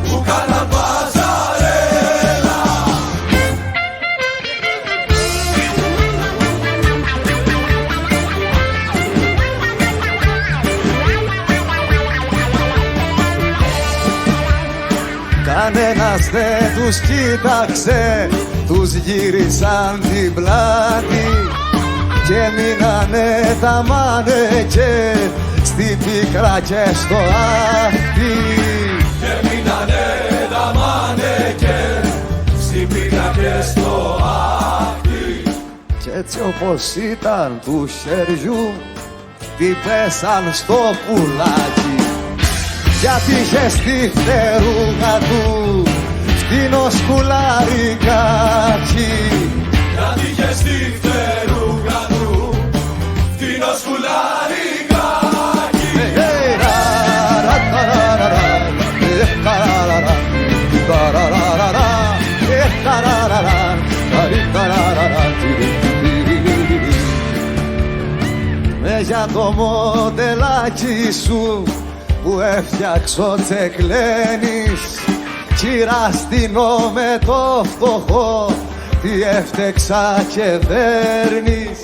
που κάναν πασαρέλα. Κανένας δεν τους κοίταξε, τους γύρισαν την πλάτη και μείνανε τα μάνεκε στην πίκρα και στο άχτη. Και μείνανε τα μάνεκε στην πίκρα και στο άχτη. Κι έτσι όπως ήταν του χεριού την πέσαν στο πουλάκι, γιατί είχε στη φτερούγα του φτηνό σκουλαρικάκι. Γιατί είχε στη φτερούγα του φτηνό σκουλαρικάκι. Με για το μοντελάκι σου που έφτιαξω τσεκλένεις, κυραστινό με το φτωχό, τι έφτεξα και δέρνεις.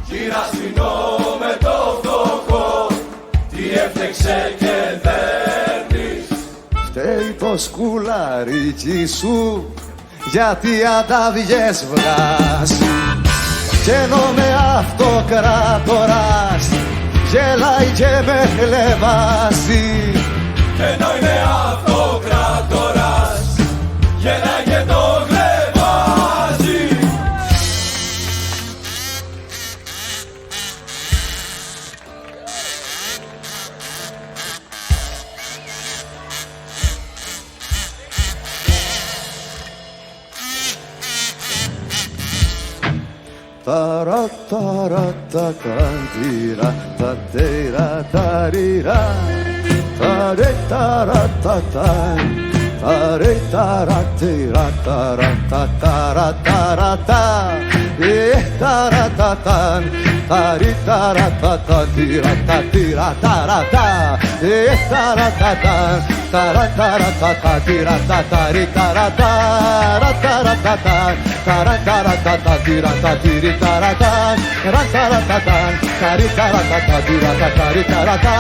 Κυραστινό με το φτωχό, τι έφτεξε και δέρνεις. Φταίει το σκουλαρίκι σου γιατί αντάβιες βγάζει, κι ενώ με αυτοκράτορας γελάει και με χλεβάζει. Ενώ είναι αυτοκράτορας γελάει και το χλεβάζει. Ταραταρατακαντήρα, τατέρα ταρίρα, ταρεταρατατάν, ταρεταρατήρα, ταραταταραταρατά, ταρατατάν, ταριταρατατατήρα, τατήρα ταρατά, ταρατατάν, ταραταρατατήρα, ταταριταρατά, ταρατατάν, ταραταρατατήρα, τατηριταρατάν, ταρατατάν, ταριταρατατήρα, ταταριταρατά,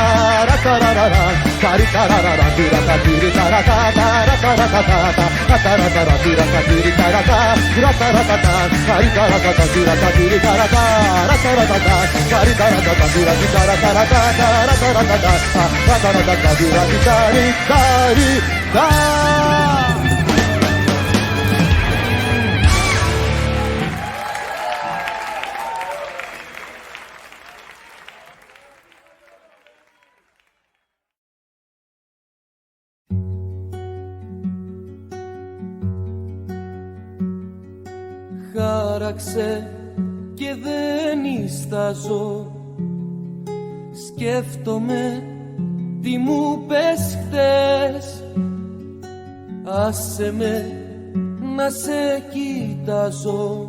ταρατατάν, ταριταρατήρα, τατηριταρατά, ταρατατήρα, τατηριταρατά, ταρατατάν, ταριταρατατήρα, τατηριταρατά, ταρατατήρα, τιταραταρατά, ταρατατήρα, τιταριταριτά. Χάραξε και δεν ιστάζω, σκέφτομαι τι μου πες χτες. Άσε με να σε κοιτάζω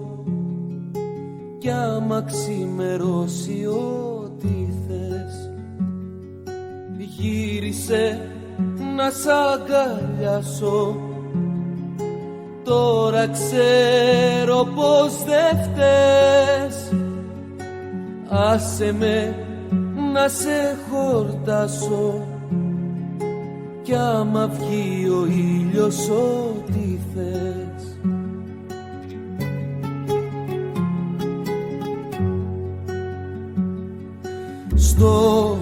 κι άμα ξημερώσει ό,τι θες, γύρισε να σ' αγκαλιάσω. Τώρα ξέρω πως δεν φταίς. Άσε με να σε χορτάσω κι άμα βγει ο ήλιος ό,τι θες. Στο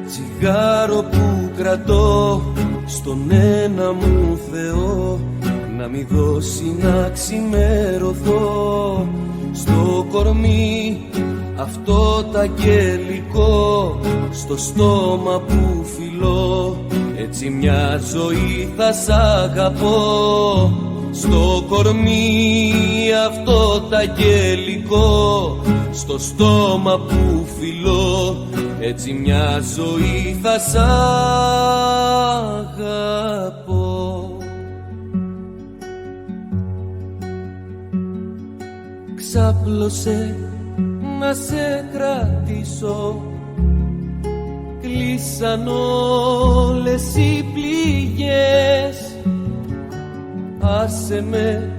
τσιγάρο που κρατώ στον ένα μου Θεό να μη δώσει να ξημερωθώ. Στο κορμί αυτό τ' αγγελικό στο στόμα που φιλώ, έτσι μια ζωή θα σ' αγαπώ. Στο κορμί αυτό τ' αγγελικό στο στόμα που φιλώ, έτσι μια ζωή θα σ' αγαπώ. Ξάπλωσε να σε κρατήσω, κλείσαν όλες οι πληγές. Άσε με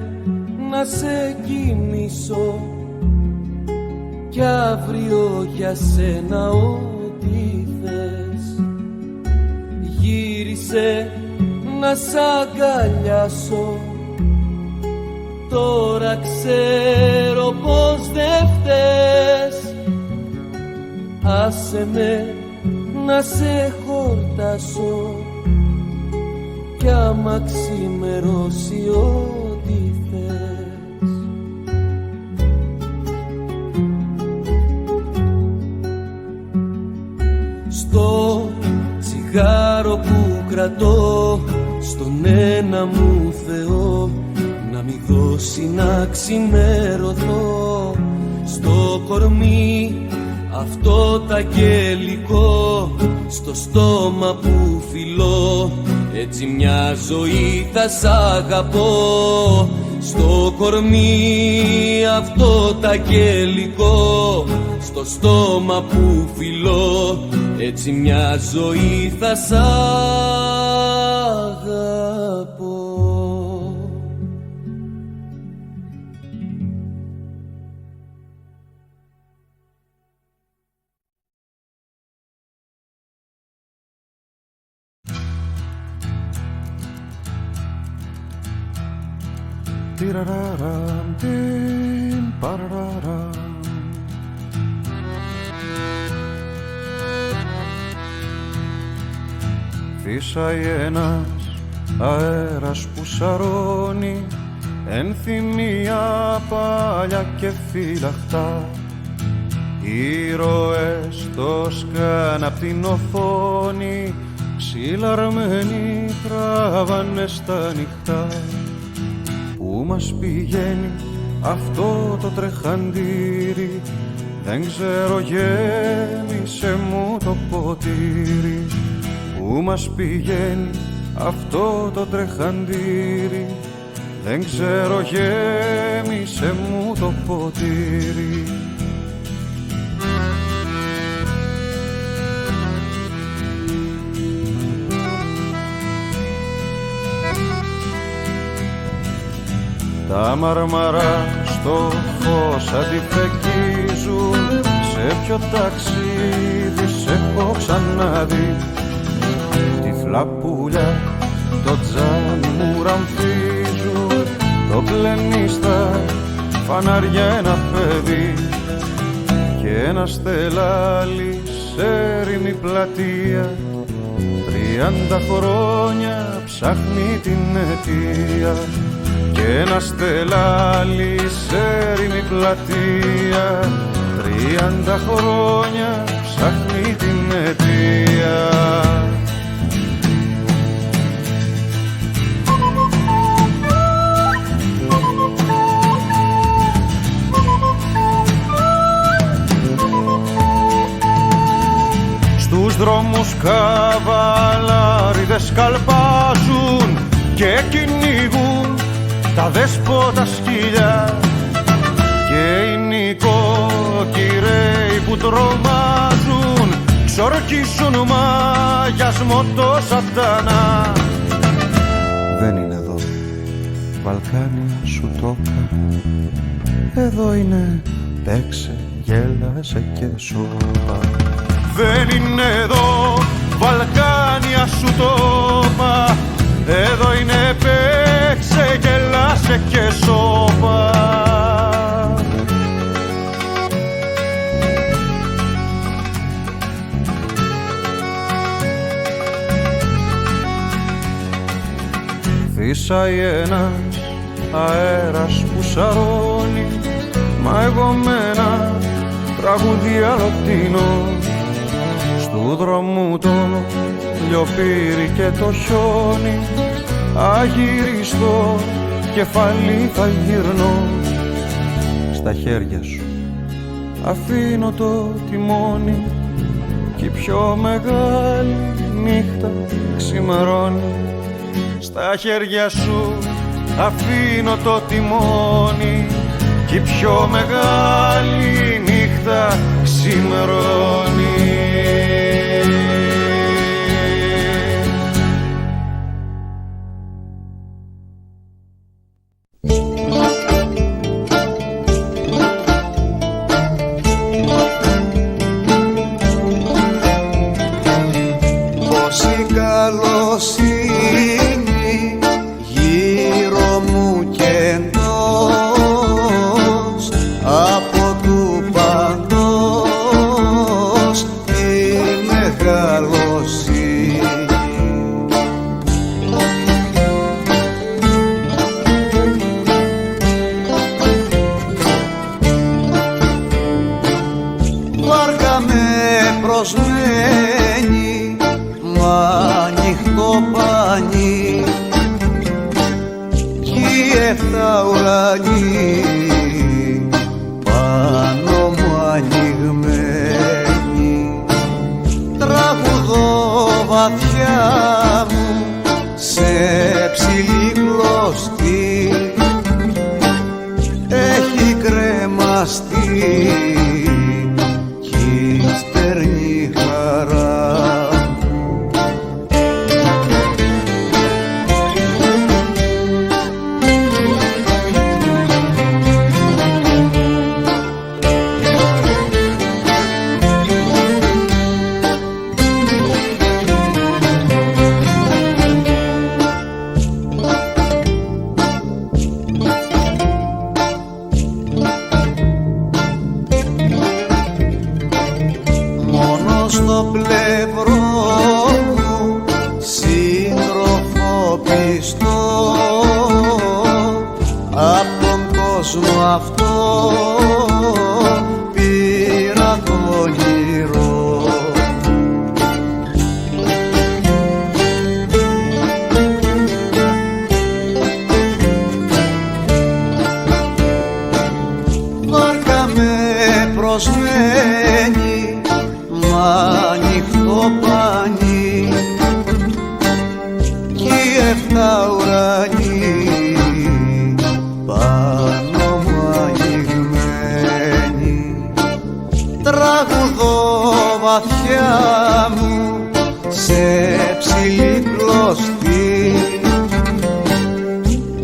να σε κοιμήσω κι αύριο για σένα ό,τι θες. Γύρισε να σ' αγκαλιάσω, τώρα ξέρω πως δεν φταίς. Άσε με να σε χορτάσω κι άμα ξημερώσει ό,τι θες. Στο τσιγάρο που κρατώ, στον ένα μου Θεό, να μη δώσει να ξημερωθώ. Στο κορμί αυτό τ' αγγελικό στο στόμα που φιλώ, έτσι μια ζωή θα σ' αγαπώ. Στο κορμί αυτό τ' αγγελικό στο στόμα που φιλώ, έτσι μια ζωή θα σ' αγαπώ. Τιραραραμ, τιμ, παραραραμ. Φύσαει ένας αέρας που σαρώνει ενθυμία παλιά και φυλαχτά. Ήρωες το σκάν απ' την οθόνη, ξυλαρμένοι τραβάνε στα νυχτά. Πού μας πηγαίνει αυτό το τρεχαντήρι, δεν ξέρω, γέμισε μου το ποτήρι. Πού μας πηγαίνει αυτό το τρεχαντήρι, δεν ξέρω, γέμισε μου το ποτήρι. Τα μαρμαρά στο φως αντιφεκίζουν, σε ποιο ταξίδι σε έχω ξαναδεί. Τη φλαπούλια το τζάμι μου ραμφίζουν, το πλένει στα φανάρια ένα παιδί και ένα στελάλι σε έρημη πλατεία. 30 χρόνια ψάχνει την αιτία και ένα στελάλι σε έρημη πλατεία. 30 χρόνια ψάχνει την αιτία. Στους δρόμους καβαλάριδες καλπάζουν και κυνηγούν τα δέσποτα σκυλιά, και οι νοικοκυρέοι που τρομάζουν ξορκίσουν μαγιασμό το σατανά. Δεν είναι εδώ Βαλκάνια σου το έκανα, εδώ είναι παίξε, γέλασε και σώπα. Δεν είναι εδώ Βαλκάνια σου το είπα, εδώ είναι παίξε, γελάσε και σώπα. Φύσαει ένας αέρας που σαρώνει, μα εγώ με ένα τραγούδι αλωτίνο στου δρόμου το λιοπύρι και το χιόνι, αγυριστό κεφάλι θα γυρνώ. Στα χέρια σου αφήνω το τιμόνι κι η πιο μεγάλη νύχτα ξημερώνει. Στα χέρια σου αφήνω το τιμόνι κι η πιο μεγάλη νύχτα ξημερώνει. Πόση καλοσύνη γύρω μου και εντός, από του παντός τη μεγαλοσύνη. Βάρκα με προσμένει μα ανοιχτό πανί κι οι 7 ουρανοί πάνω μου ανοιγμένοι. Τραγουδώ βαθιά μου σε ψηλή κλωστή, έχει κρεμαστεί κι στερνή χαρά. Στο πλευρό μου σύντροφο πιστό, απ' τον κόσμο αυτό πήρα το όνειρο. Βάρκα με προσμένει μα ανοιχτό πανί κι οι 7 ουρανοί πάνω μου ανοιγμένοι. Τραγουδώ βαθιά μου σε ψηλή κλωστή,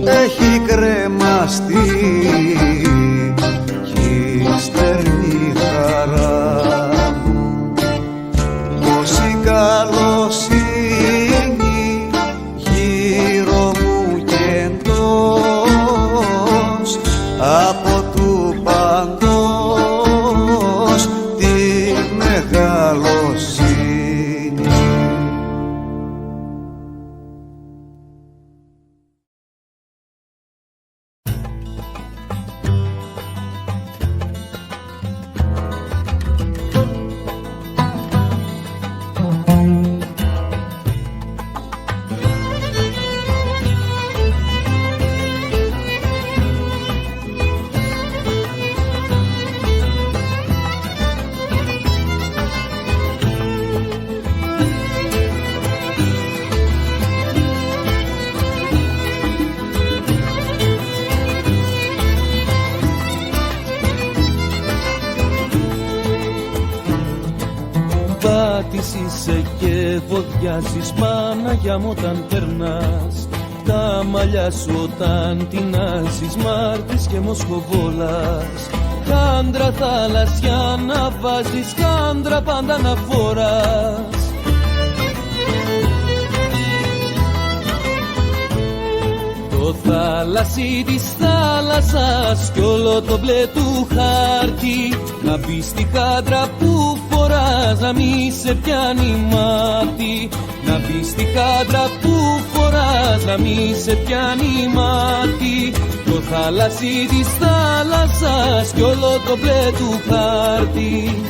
έχει κρεμαστεί κι στερνή χαρά. Πόση καλοσύνη γύρω μου και εντός, από του παντός τη μεγαλοσύνη. Είσαι και βοδιάζεις Παναγιά μου όταν περνάς, τα μαλλιά σου όταν τεινάζεις Μάρτης και Μοσχοβόλας. Χάντρα θαλασσιά να βάζεις, χάντρα πάντα να φοράς. Το θάλασσι της θάλασσας κι όλο το μπλε του χάρτη, να μπεις στη χάντρα που φοράς, να μη σε πιάνει μάτι, να να μπεις στη χάντρα που φοράς, να μη σε πιάνει μάτι το θάλασσι της θάλασσας κι όλο το μπλε του χάρτη.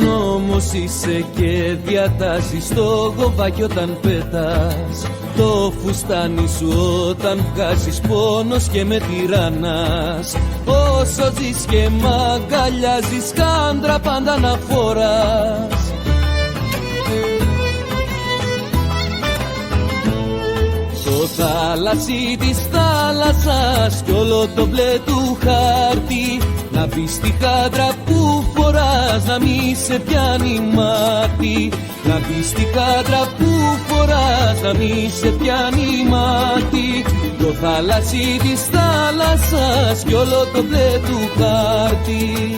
Νόμος είσαι και διατάζεις το γοβάκι όταν πετάς, το φουστάνι σου όταν βγάζεις πόνος και με τυραννάς. Όσο ζεις και μ' αγκαλιάζεις, χάντρα πάντα να φοράς. Το θάλασσι της θάλασσας κι όλο το μπλε του χάρτη, να μπεις στη χάντρα που φοράς, να μη σε πιάνει μάτι. Να μπεις στη χάντρα που φοράς, να μη σε πιάνει μάτι το θάλασσι της θάλασσας κι όλο το μπλε του χάρτη.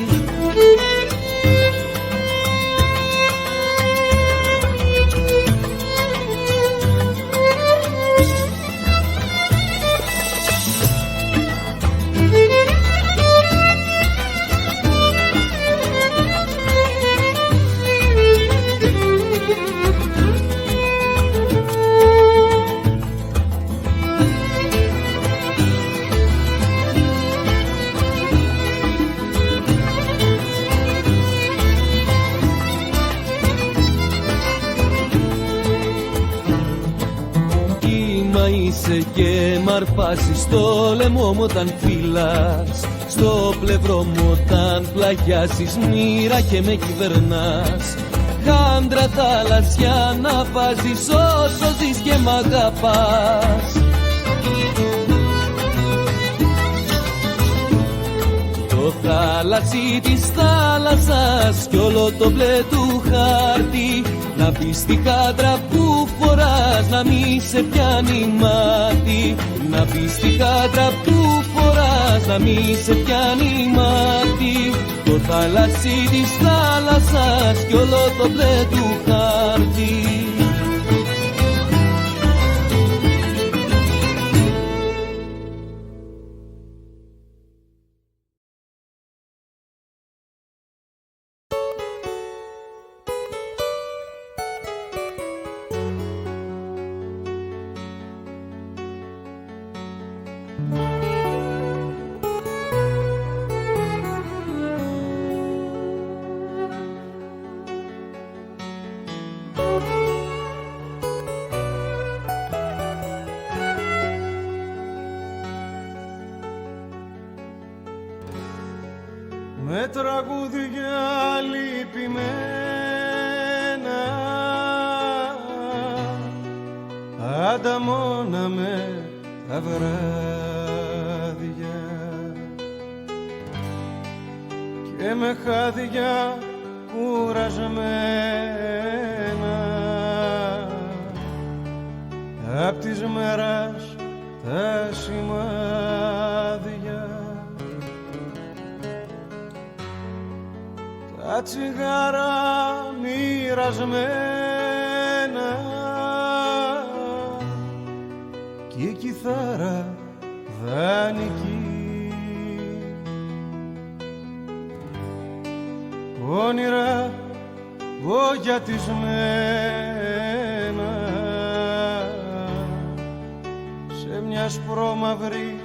Και μ' αρπάζεις το λαιμό μου όταν φυλάς, στο πλευρό μου όταν πλαγιάζεις μοίρα και με κυβερνάς. Χάντρα θάλασσια να βάζεις όσο ζεις και μ' αγαπάς. Το θάλασσι της θάλασσας κι όλο το μπλε του χάρτη, να μπεις στη χάντρα που φοράς, να μη σε πιάνει μάτι. Να μπεις στη χάντρα που φοράς, να μη σε πιάνει μάτι το θάλασσι της θάλασσας κι όλο το μπλε του χάρτη. Με τραγούδια λυπημένα ανταμώναμε τα βράδια και με χάδια κουρασμένα απ' της μέρας τα σημάδια. Τα τσιγάρα μοιρασμένα κι η κιθάρα δανεική, όνειρα βογιατισμένα σε μια σπρώμαυρη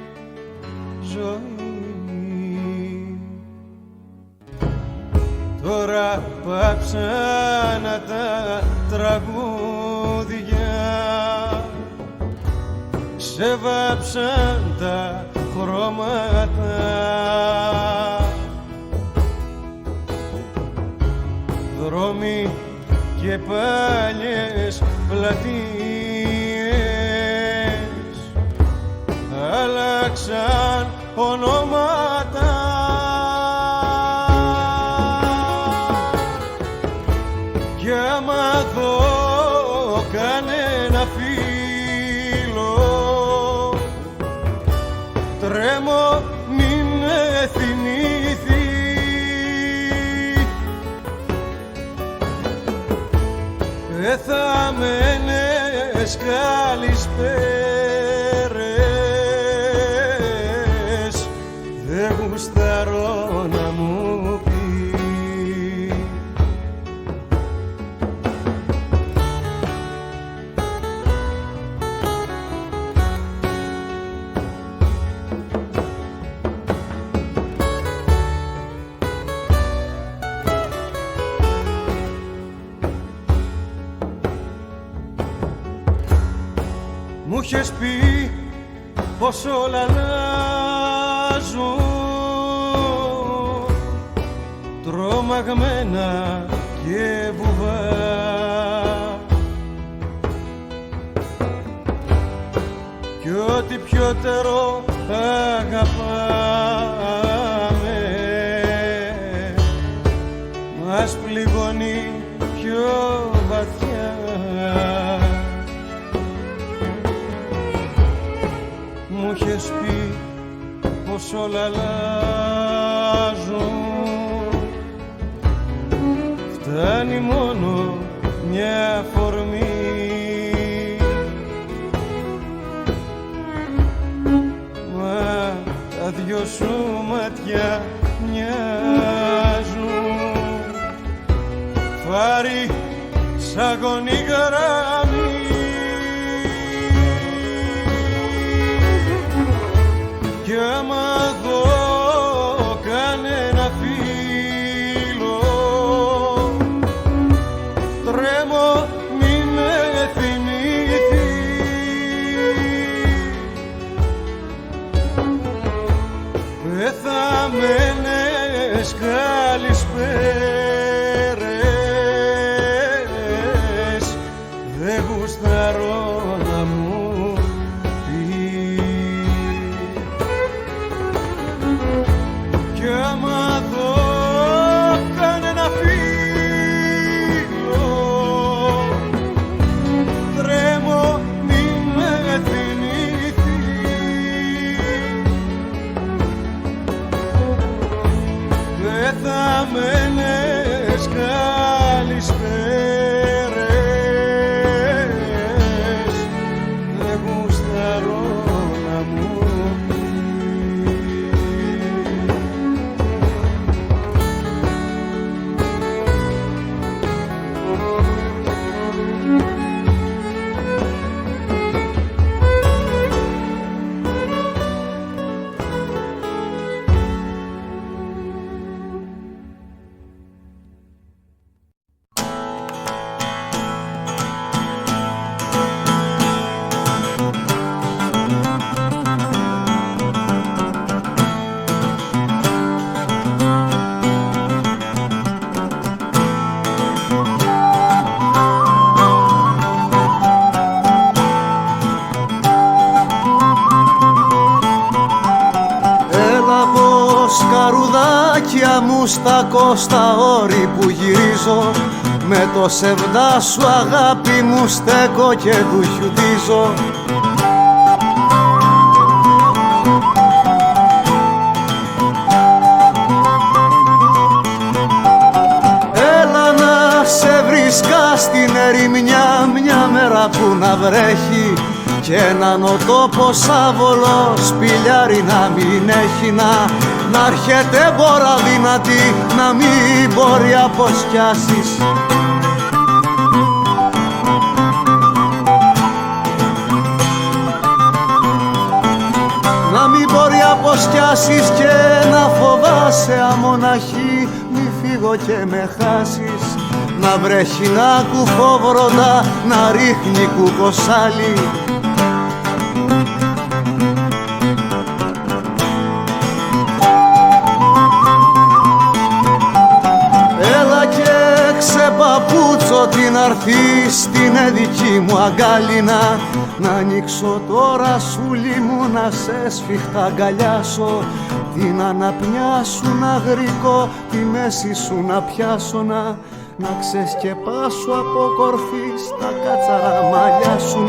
ζωή. Τώρα πάψανα τα τραγούδια, σε βάψαν τα χρώματα, δρόμοι και παλιές πλατείες άλλαξαν ονόματα. Κι άμα δω κανένα φίλο, τρέμω μη με θυμήθει. Θα μένε μες καλησπέρες δεν γουστάρω να μου πει. Μου είχες πει πως όλα αλλάζουν τρομαγμένα και βουβά, κι ό,τι πιότερο αγαπάμε μας πληγώνει πιο βαθιά. Μου είχες πει πως όλα αλλάζουν, φτάνει μόνο μια αφορμή, μα τα δυο σου μάτια μοιάζουν φάρι σαν γονή γραμμή. Κι άμα δω κανένα φίλο τρέμω μη με θυμηθεί. Πεθαμένες καλησπέρες δεν γουστάρω να μου πεθαμένες καλησπέρες δεν γουστάρω να μου πει. Καρουδάκια μου στα κόστα όρη που γυρίζω, με το σεβδά σου αγάπη μου στέκω και του χιουτίζω. Έλα να σε βρίσκα στην ερημιά μια μέρα που να βρέχει κι έναν ο τόπος άβολο σπηλιάρι να μην έχει, να έρχεται μπόρα δυνατή να μην μπορεί αποσκιάσεις. Να μην μπορεί αποσκιάσεις και να φοβάσαι αμοναχή μη φύγω και με χάσεις. Να βρέχει να κουφόβροντα να ρίχνει κουκοσάλι. Παπούτσο την αρθεί στην δική μου αγκάλινα, να ανοίξω το ρασούλι μου να σε σφιχτά αγκαλιάσω, την αναπνιά σου να γρικώ, τη μέση σου να πιάσω, να ξεσκεπάσω από κορφή στα κάτσαρα μαλλιά σου,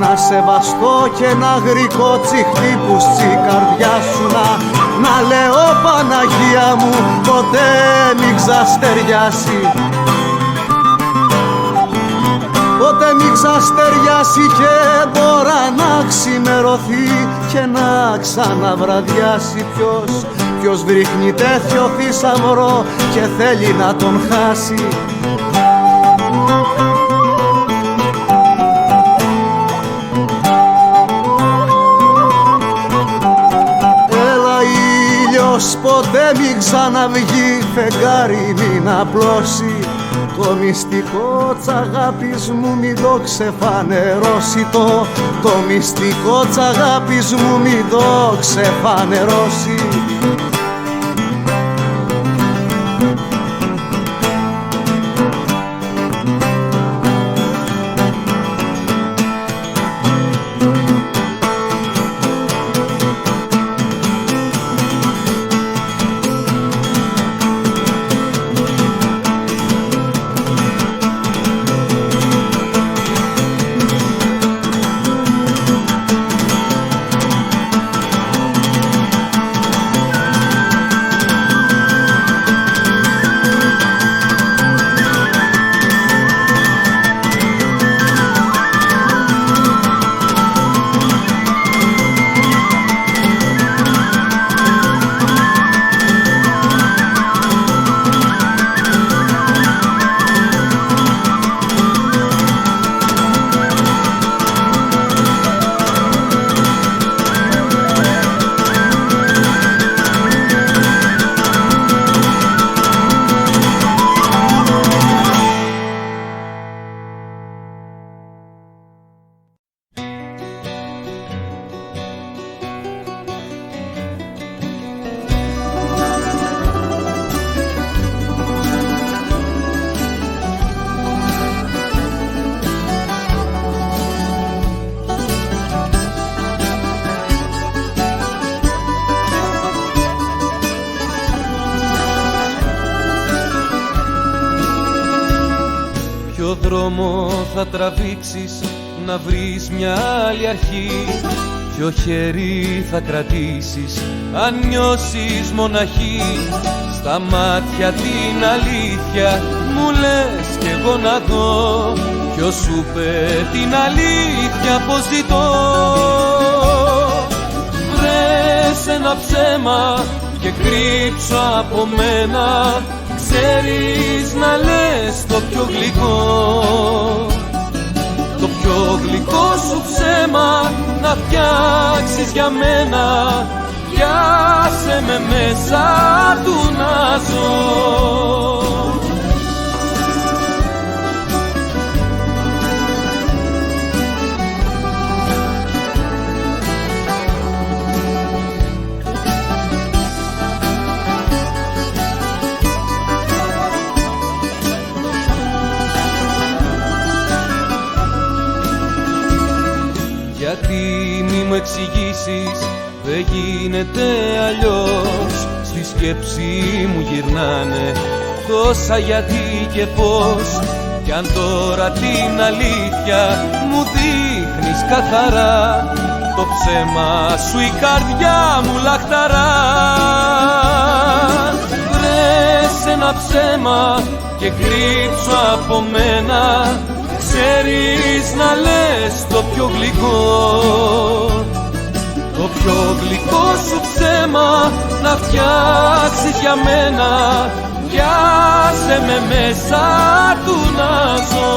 να σεβαστώ και να γρικώ τσιχτύπους τσι καρδιά σου, να λέω Παναγία μου ποτέ μη ξαστεριάσει, ποτέ μη ξαστεριάσει και μπορά να ξημερωθεί και να ξαναβραδιάσει. Ποιος βρίχνει τέτοιο θησαυρό και θέλει να τον χάσει. Έλα ήλιος ποτέ μην ξαναβγεί, φεγγάρι μην απλώσει. Το μυστικό της αγάπης μου μην το ξεφανερώσει. Το μυστικό της αγάπης μου μην το ξεφανερώσει. δρόμο θα τραβήξεις να βρεις μια άλλη αρχή? Ποιο χέρι θα κρατήσεις αν νιώσεις μοναχή? Στα μάτια την αλήθεια μου λες κι εγώ να δω. Ποιος σου είπε την αλήθεια πως ζητώ? Βρες ένα ψέμα και κρύψω από μένα. Ξέρεις να λες το πιο γλυκό, το πιο γλυκό σου ψέμα να φτιάξεις για μένα. Πιάσε με μέσα του να ζω. Γιατί μη μου εξηγήσεις, δεν γίνεται αλλιώς. Στη σκέψη μου γυρνάνε τόσα γιατί και πώς. Κι αν τώρα την αλήθεια μου δείχνεις καθαρά, το ψέμα σου η καρδιά μου λαχταρά. Βρες ένα ψέμα και κρύψω από μένα. Ξέρεις να λες το πιο γλυκό, το πιο γλυκό σου ψέμα να φτιάξεις για μένα. Πιάσε με μέσα του να ζω.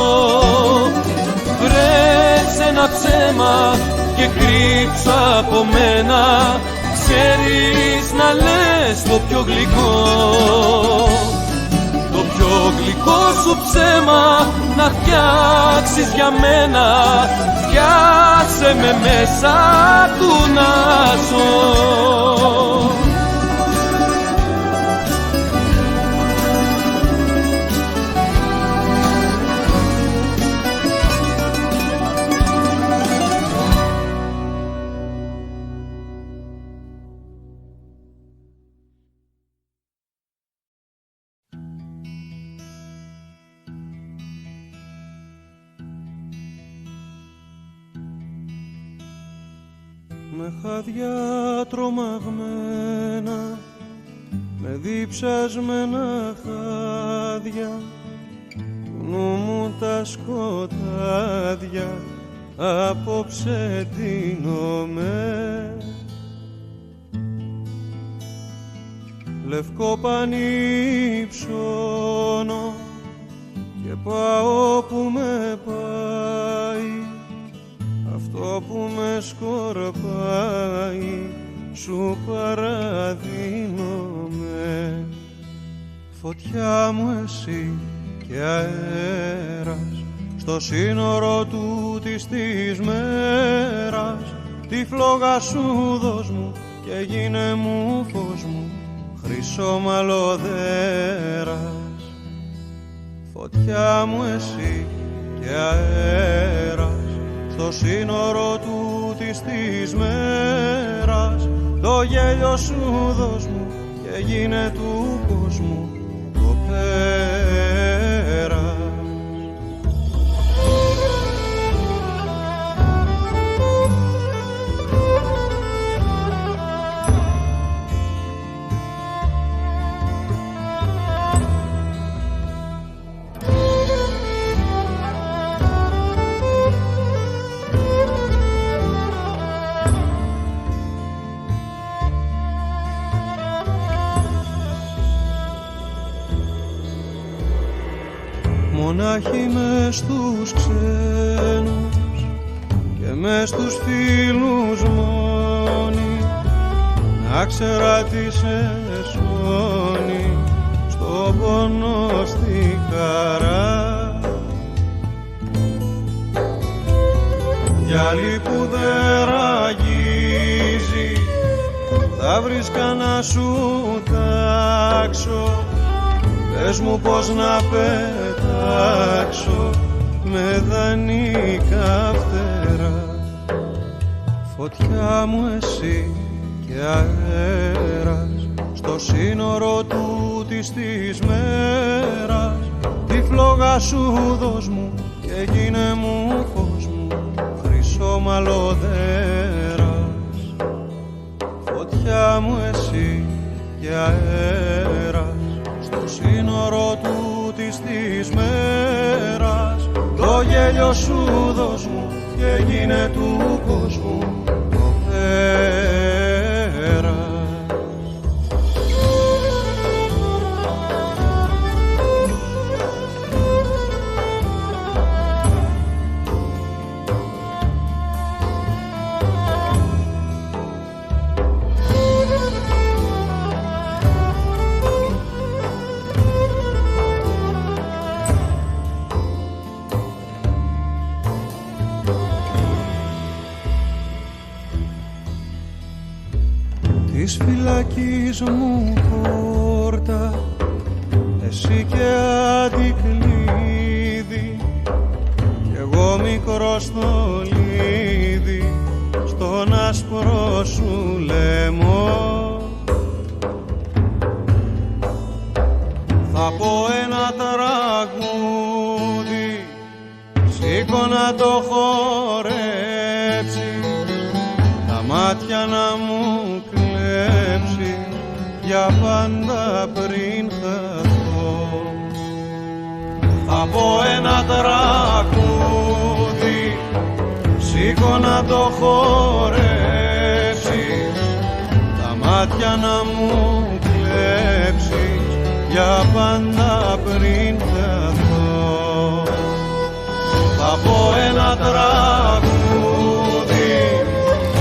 Βρες ένα ψέμα και κρύψω από μένα. Ξέρεις να λες το πιο γλυκό, το πιο γλυκό σου ψέμα να φτιάξεις για μένα. Πιάσε με μέσα του να ζω. Με χάδια τρομαγμένα, με διψασμένα χάδια, του νου μου τα σκοτάδια απόψε ντύνομαι. Λευκό πανί ψώνω και πάω που με πάει, αυτό που με σκορπάει σου παραδίνομαι. Φωτιά μου εσύ και αέρας στο σύνορο τούτης της μέρας, τη φλόγα σου δώσ' μου και γίνε μου φως μου, χρυσό μαλλοδέρας. Φωτιά μου εσύ και αέρας στο σύνορο τούτης της μέρας, το γέλιο σου δώσ' μου και γίνε του κόσμου το πέρας. Μονάχοι μες στους ξένους και μες στους φίλους μόνοι, να ξέρα τι σε σώνει στο πόνο στη χαρά. Γυαλί που δεν ραγίζει θα βρεις κανένα σου τάξω, πες μου πως να πετάξω με δανεικά φτερά. Φωτιά μου εσύ και αέρας στο σύνορο τούτης της μέρας, τη φλόγα σου δώσ' μου και γίνε μου φως μου, χρυσό μαλλοδέρας. Φωτιά μου εσύ και αέρας στο σύνορο τούτης της μέρας, το γέλιο σου δώσ' μου και γίνε του κόσμου το πέρας. Της φυλακής μου πόρτα εσύ και αντικλείδι, κι εγώ μικρό στολίδι στον άσπρο σου λαιμό. Θα πω ένα τραγούδι, σήκω να το χορέψει, τα μάτια να μου για πάντα πριν χαθώ. Θα πω ένα τραγούδι, σήκω να το χορέψει, τα μάτια να μου κλέψει για πάντα πριν χαθώ. Θα πω ένα τραγούδι,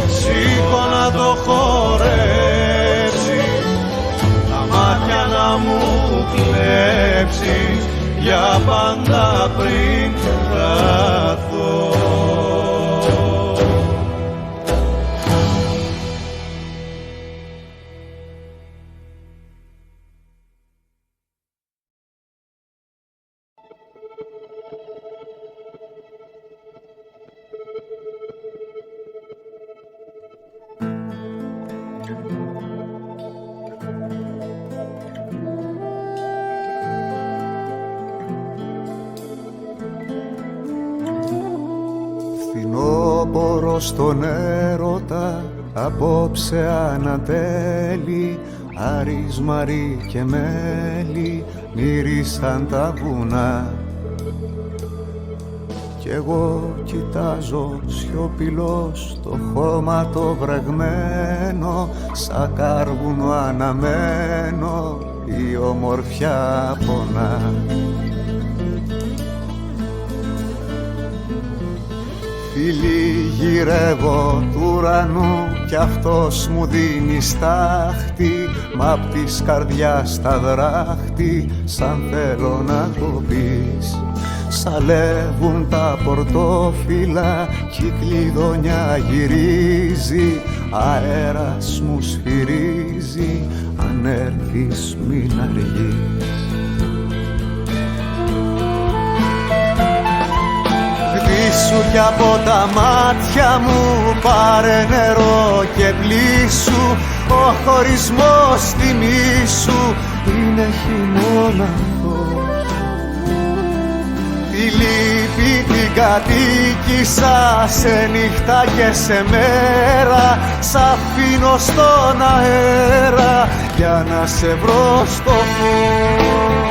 σήκω να το χορέψει, μάτια να μου κλέψεις για πάντα πριν χαθώ. Φθινόπορο στον έρωτα απόψε ανατέλει, Άρης, Μαρή και μέλι μύρισαν τα βουνά. κι εγώ κοιτάζω σιωπηλός το χώμα το βρεγμένο, σαν κάρβουνο αναμένο η ομορφιά πονά. Φίλοι γυρεύω του ουρανού κι αυτός μου δίνει στάχτη, μα απ' της καρδιάς τα δράχτη σαν θέλω να το πεις. Σαλεύουν τα πορτόφυλλα κι η κλειδονιά γυρίζει, αέρας μου σφυρίζει, αν έρθεις μην αργείς. Σβήσου κι από τα μάτια μου, πάρε νερό και πλήσου, ο χωρισμός θυμήσου είναι χειμώναθος. Τη λύπη την κατοίκησα σε νύχτα και σε μέρα, σ' αφήνω στον αέρα για να σε βρω στο φως.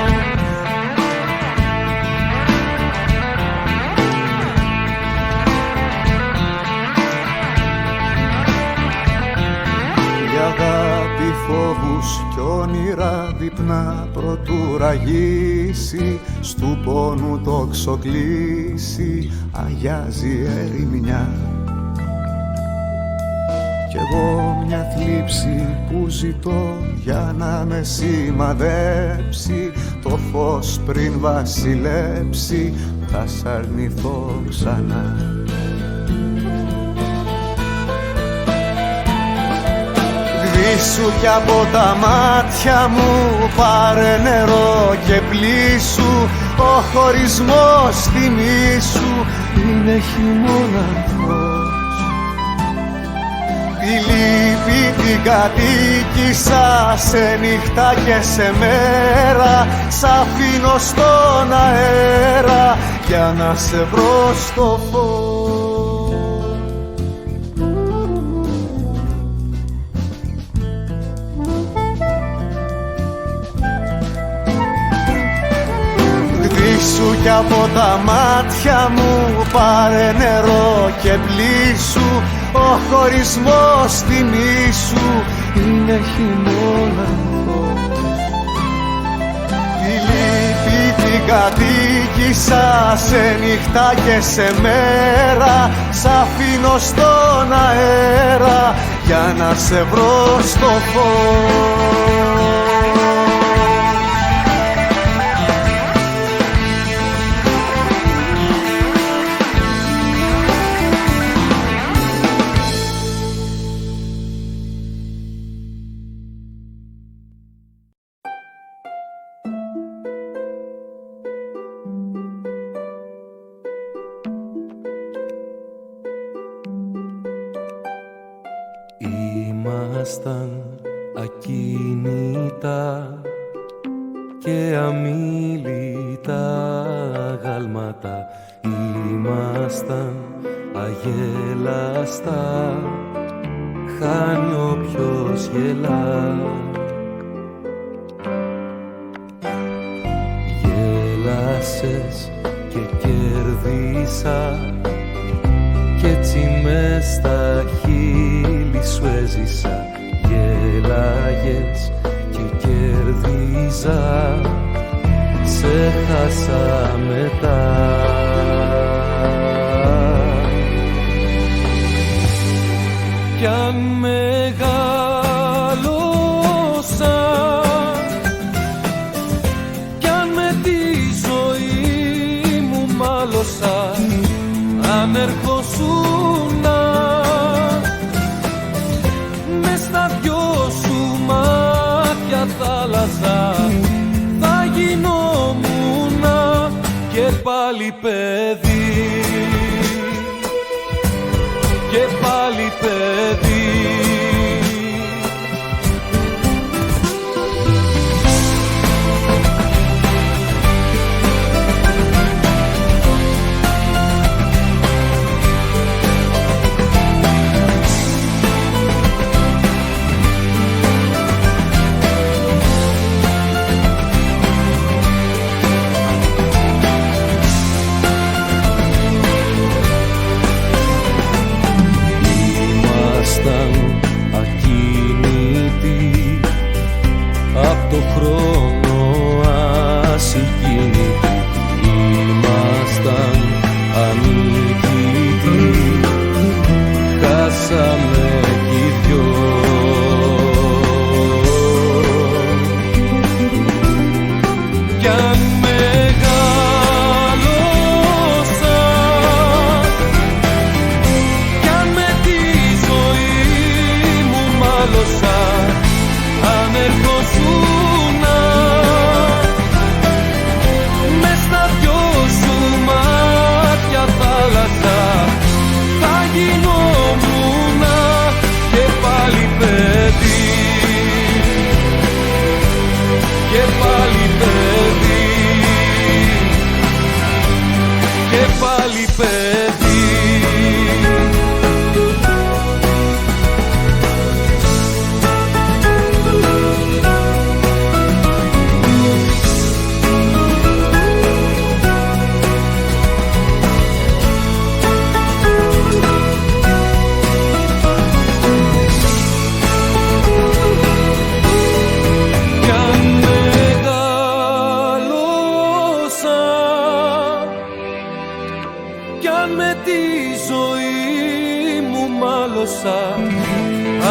Φόβους κι όνειρα δείπνα προτού ραγίσει, στου πόνου το ξοκλήσει, αγιάζει ερημιά. Κι εγώ μια θλίψη που ζητώ για να με σημαδέψει, το φως πριν βασιλέψει θα σ' αρνηθώ ξανά. Σβήσου κι από τα μάτια μου, πάρε νερό και πλήσου, ο χωρισμός θυμήσου είναι χειμώναθος. Τη λύπη την κατοίκησα σε νύχτα και σε μέρα, σ' αφήνω στον αέρα για να σε βρω στο φως. Σβήσου κι από τα μάτια μου, πάρε νερό και πλήσου, ο χωρισμός θυμήσου είναι χειμώναθος. Τη λύπη την κατοίκησα σε νύχτα και σε μέρα, σ' αφήνω στον αέρα για να σε βρω στο φως. Ήμασταν ακίνητα και αμίλητα γάλματα, ήμασταν αγέλαστα, χάνει όποιος γελά. Γέλασες και κέρδισα κι έτσι μες στα χείλη σου έζησα. Γέλαγες και κέρδιζα, σε χάσα μετά. Κι αν μεγάλωσα κι αν με τη ζωή μου μάλωσα, αν ερχόσουνα μες στα δυο σου μάτια θάλασσα, θα γινόμουνα και πάλι παιδί, και πάλι παιδί. και πάλι παιδί.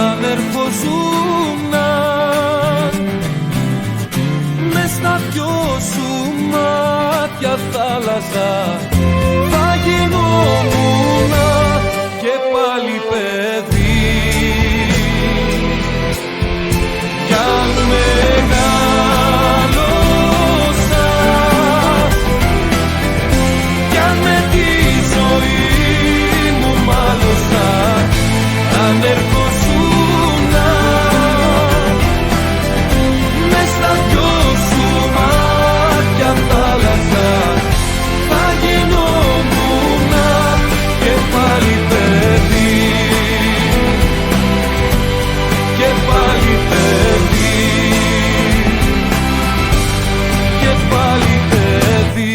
Αν ερχοζούνα μες στα δυο σου μάτια θάλασσα, θα γινόμουνα και πάλι παιδί. Κι αν μεγάλωσα, κι αν με τη ζωή μου μάλωσα, αν ερχοσούνα μες στα δυο σου μάτια θάλασσα, θα γινόμουνα και πάλι παιδί, και πάλι παιδί, και πάλι παιδί.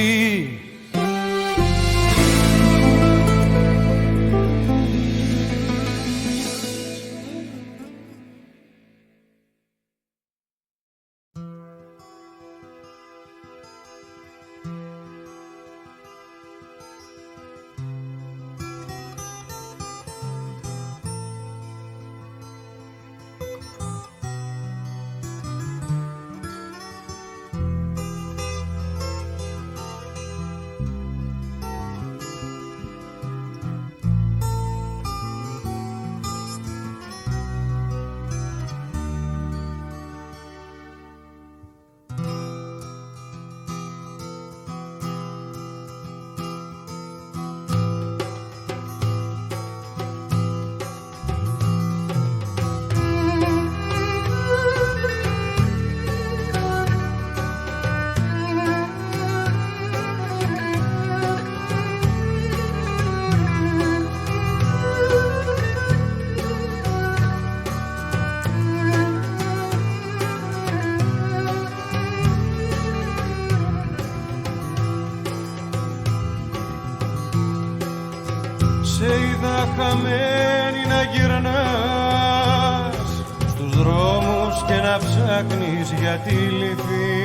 Σε είδα χαμένη να γυρνάς στους δρόμους και να ψάχνεις για τη λυθή.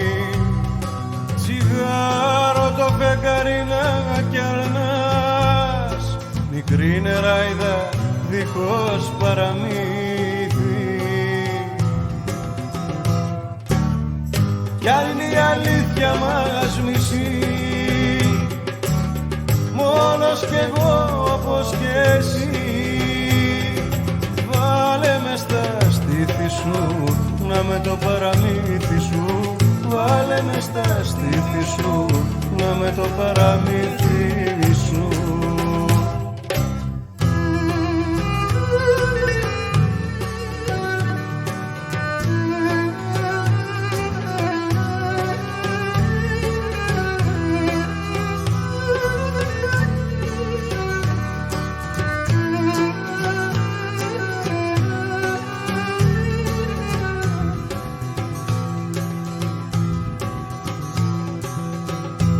Τσιγάρο το φεγγάρι να κερνάς, μικρή νεράιδα δίχως παραμύθι. Κι αν είναι η αλήθεια μας μισή, μόνος κι εγώ όπως και εσύ, βάλε με στα στήθη σου, να με το παραμύθι σου, βάλε με στα στήθη σου, να με το παραμύθι σου.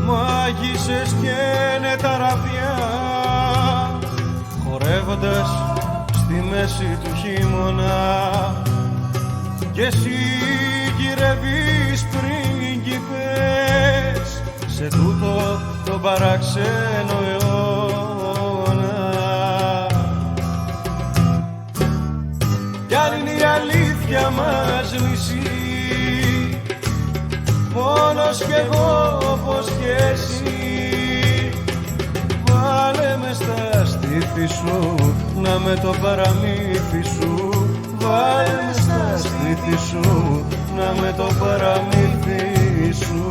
Μάγισσες καίνε τα ραβδιά, χορεύοντας στη μέση του χειμώνα, κι εσύ γυρεύεις πρίγκιπες σε τούτο το παράξενο αιώνα. Κι αν είναι η αλήθεια μας μισή, μόνος κι εγώ όπως και εσύ, βάλε με στα στήθη σου, να με το παραμύθι σου, βάλε με στα στήθη σου, να με το παραμύθι σου.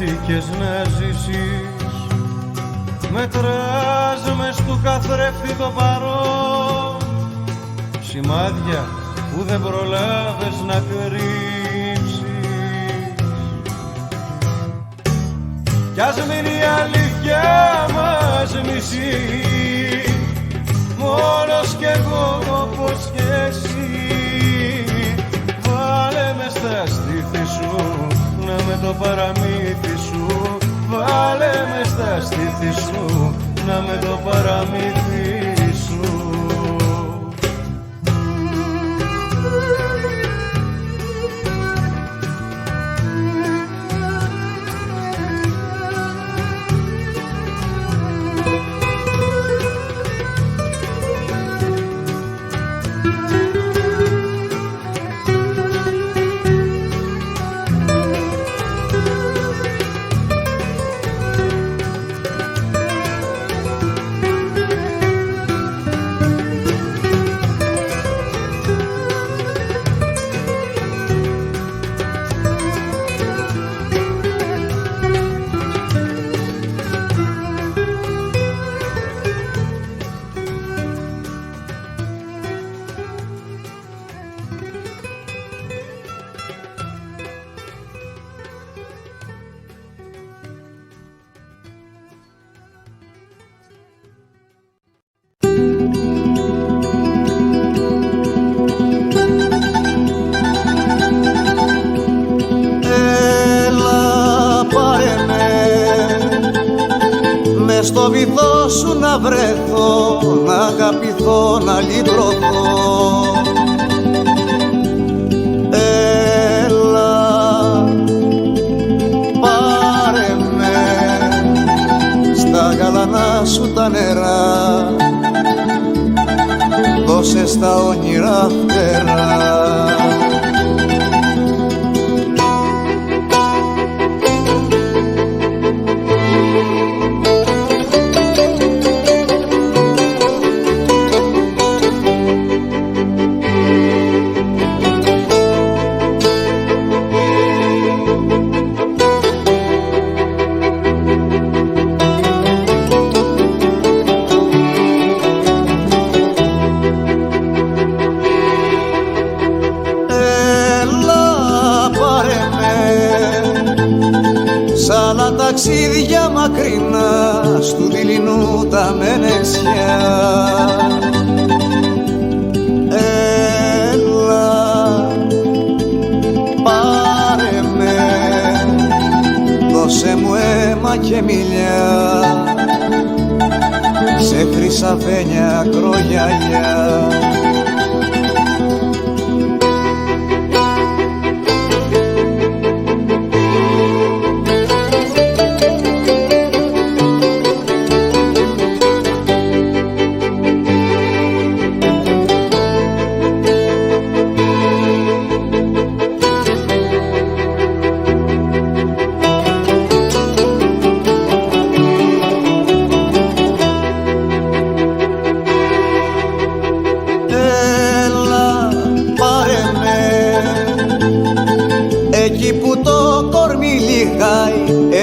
βρέθηκες να ζήσεις. Μετράς μες του καθρέφτη το παρόν, σημάδια που δεν προλάβες να κρύψεις. Κι ας μείνει η αλήθεια μας μισή, μόνος κι εγώ όπως κι εσύ. Βάλε με στα στήθη σου, να με το παραμύθι σου. Βάλε με στα στήθη σου, να με το παραμύθι σου. Στο βυθό σου να βρεθώ, να αγαπηθώ, να λυτρωθώ. Έλα, πάρε με στα γαλανά σου τα νερά, δώσε στα όνειρα φτερά. Ταξίδια μακρινά στου δειλινού τα μενεσιά. Έλα, πάρε με, δώσε μου αίμα και μιλιά, σε χρυσαφένια ακρογιαλιά.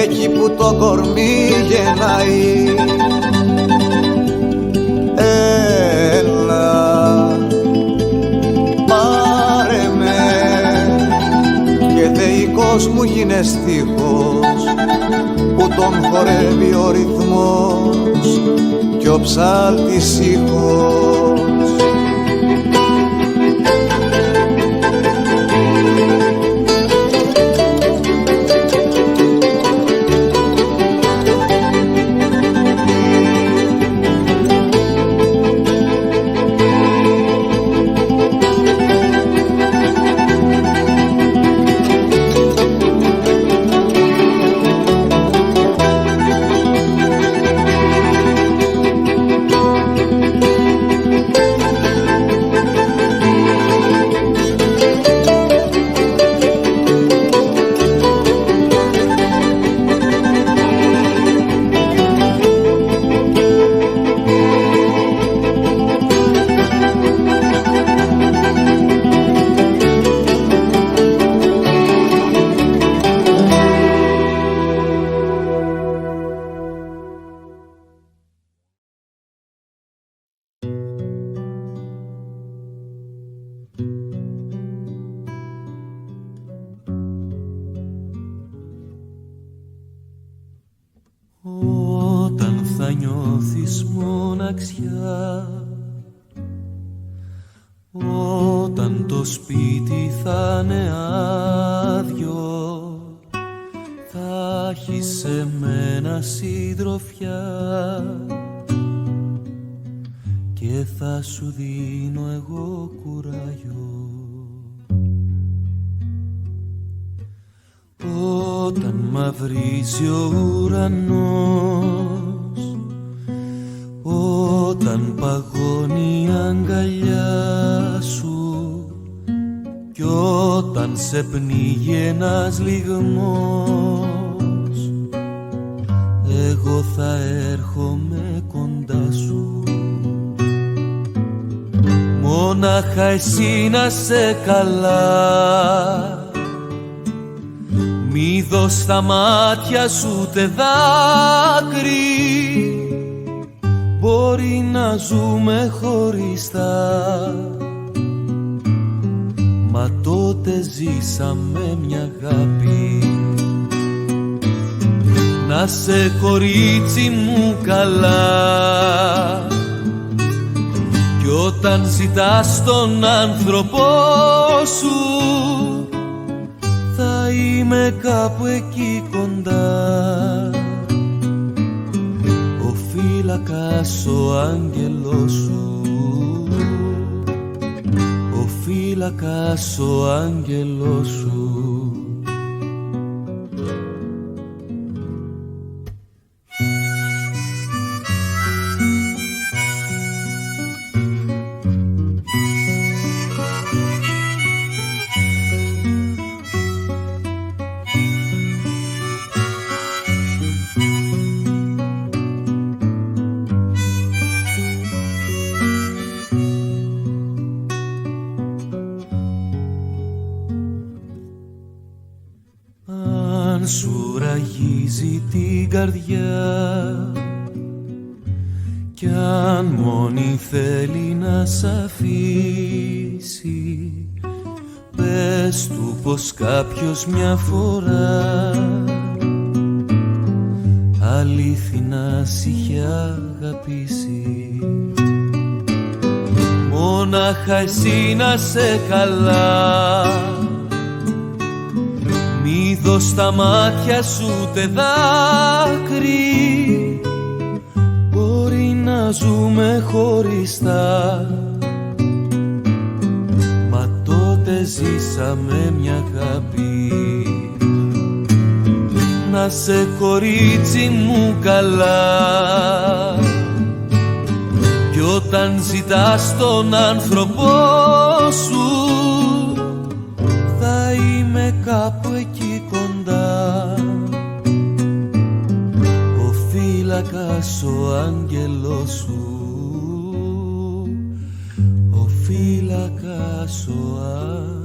Εκεί που το κορμί γεννάει. Έλα, πάρε με και θεϊκός μου γίνε στίχος που τον χορεύει ο ρυθμός κι ο ψάλτης ήχος. Όταν θα νιώθεις μοναξιά, όταν το σπίτι θα είναι άδειο, θα έχεις σε μένα συντροφιά και θα σου δίνω εγώ κουράγιο. Όταν μαυρίζει ο ουρανός, όταν παγώνει η αγκαλιά σου κι όταν σε πνίγει ένας λυγμός, εγώ θα έρχομαι κοντά σου. Μόναχα εσύ να σε καλά, μη δω στα μάτια σου ούτε δάκρυ. Μπορεί να ζούμε χωριστά, μα τότε ζήσαμε μια αγάπη. Να σε κορίτσι μου καλά, κι όταν ζητάς τον άνθρωπό σου, θα είμαι κάπου εκεί κοντά. Ο φύλακας ο άγγελός σου, ο φύλακας ο άγγελός σου. Αν σου ραγίζει την καρδιά κι αν μόνη θέλει να σ' αφήσει, πες του πως κάποιος μια φορά αλήθινα σ' είχε αγαπήσει. Μόναχα εσύ να σε καλά, μη δω στα μάτια σου ούτε δάκρυ. Μπορεί να ζούμε χωριστά, μα τότε ζήσαμε μια αγάπη. Να σε κορίτσι μου καλά, κι όταν ζητάς τον άνθρωπό σου, θα είμαι κάπου εκεί κοντά. Ο φύλακας ο άγγελός σου, ο φύλακας ο άγγελος.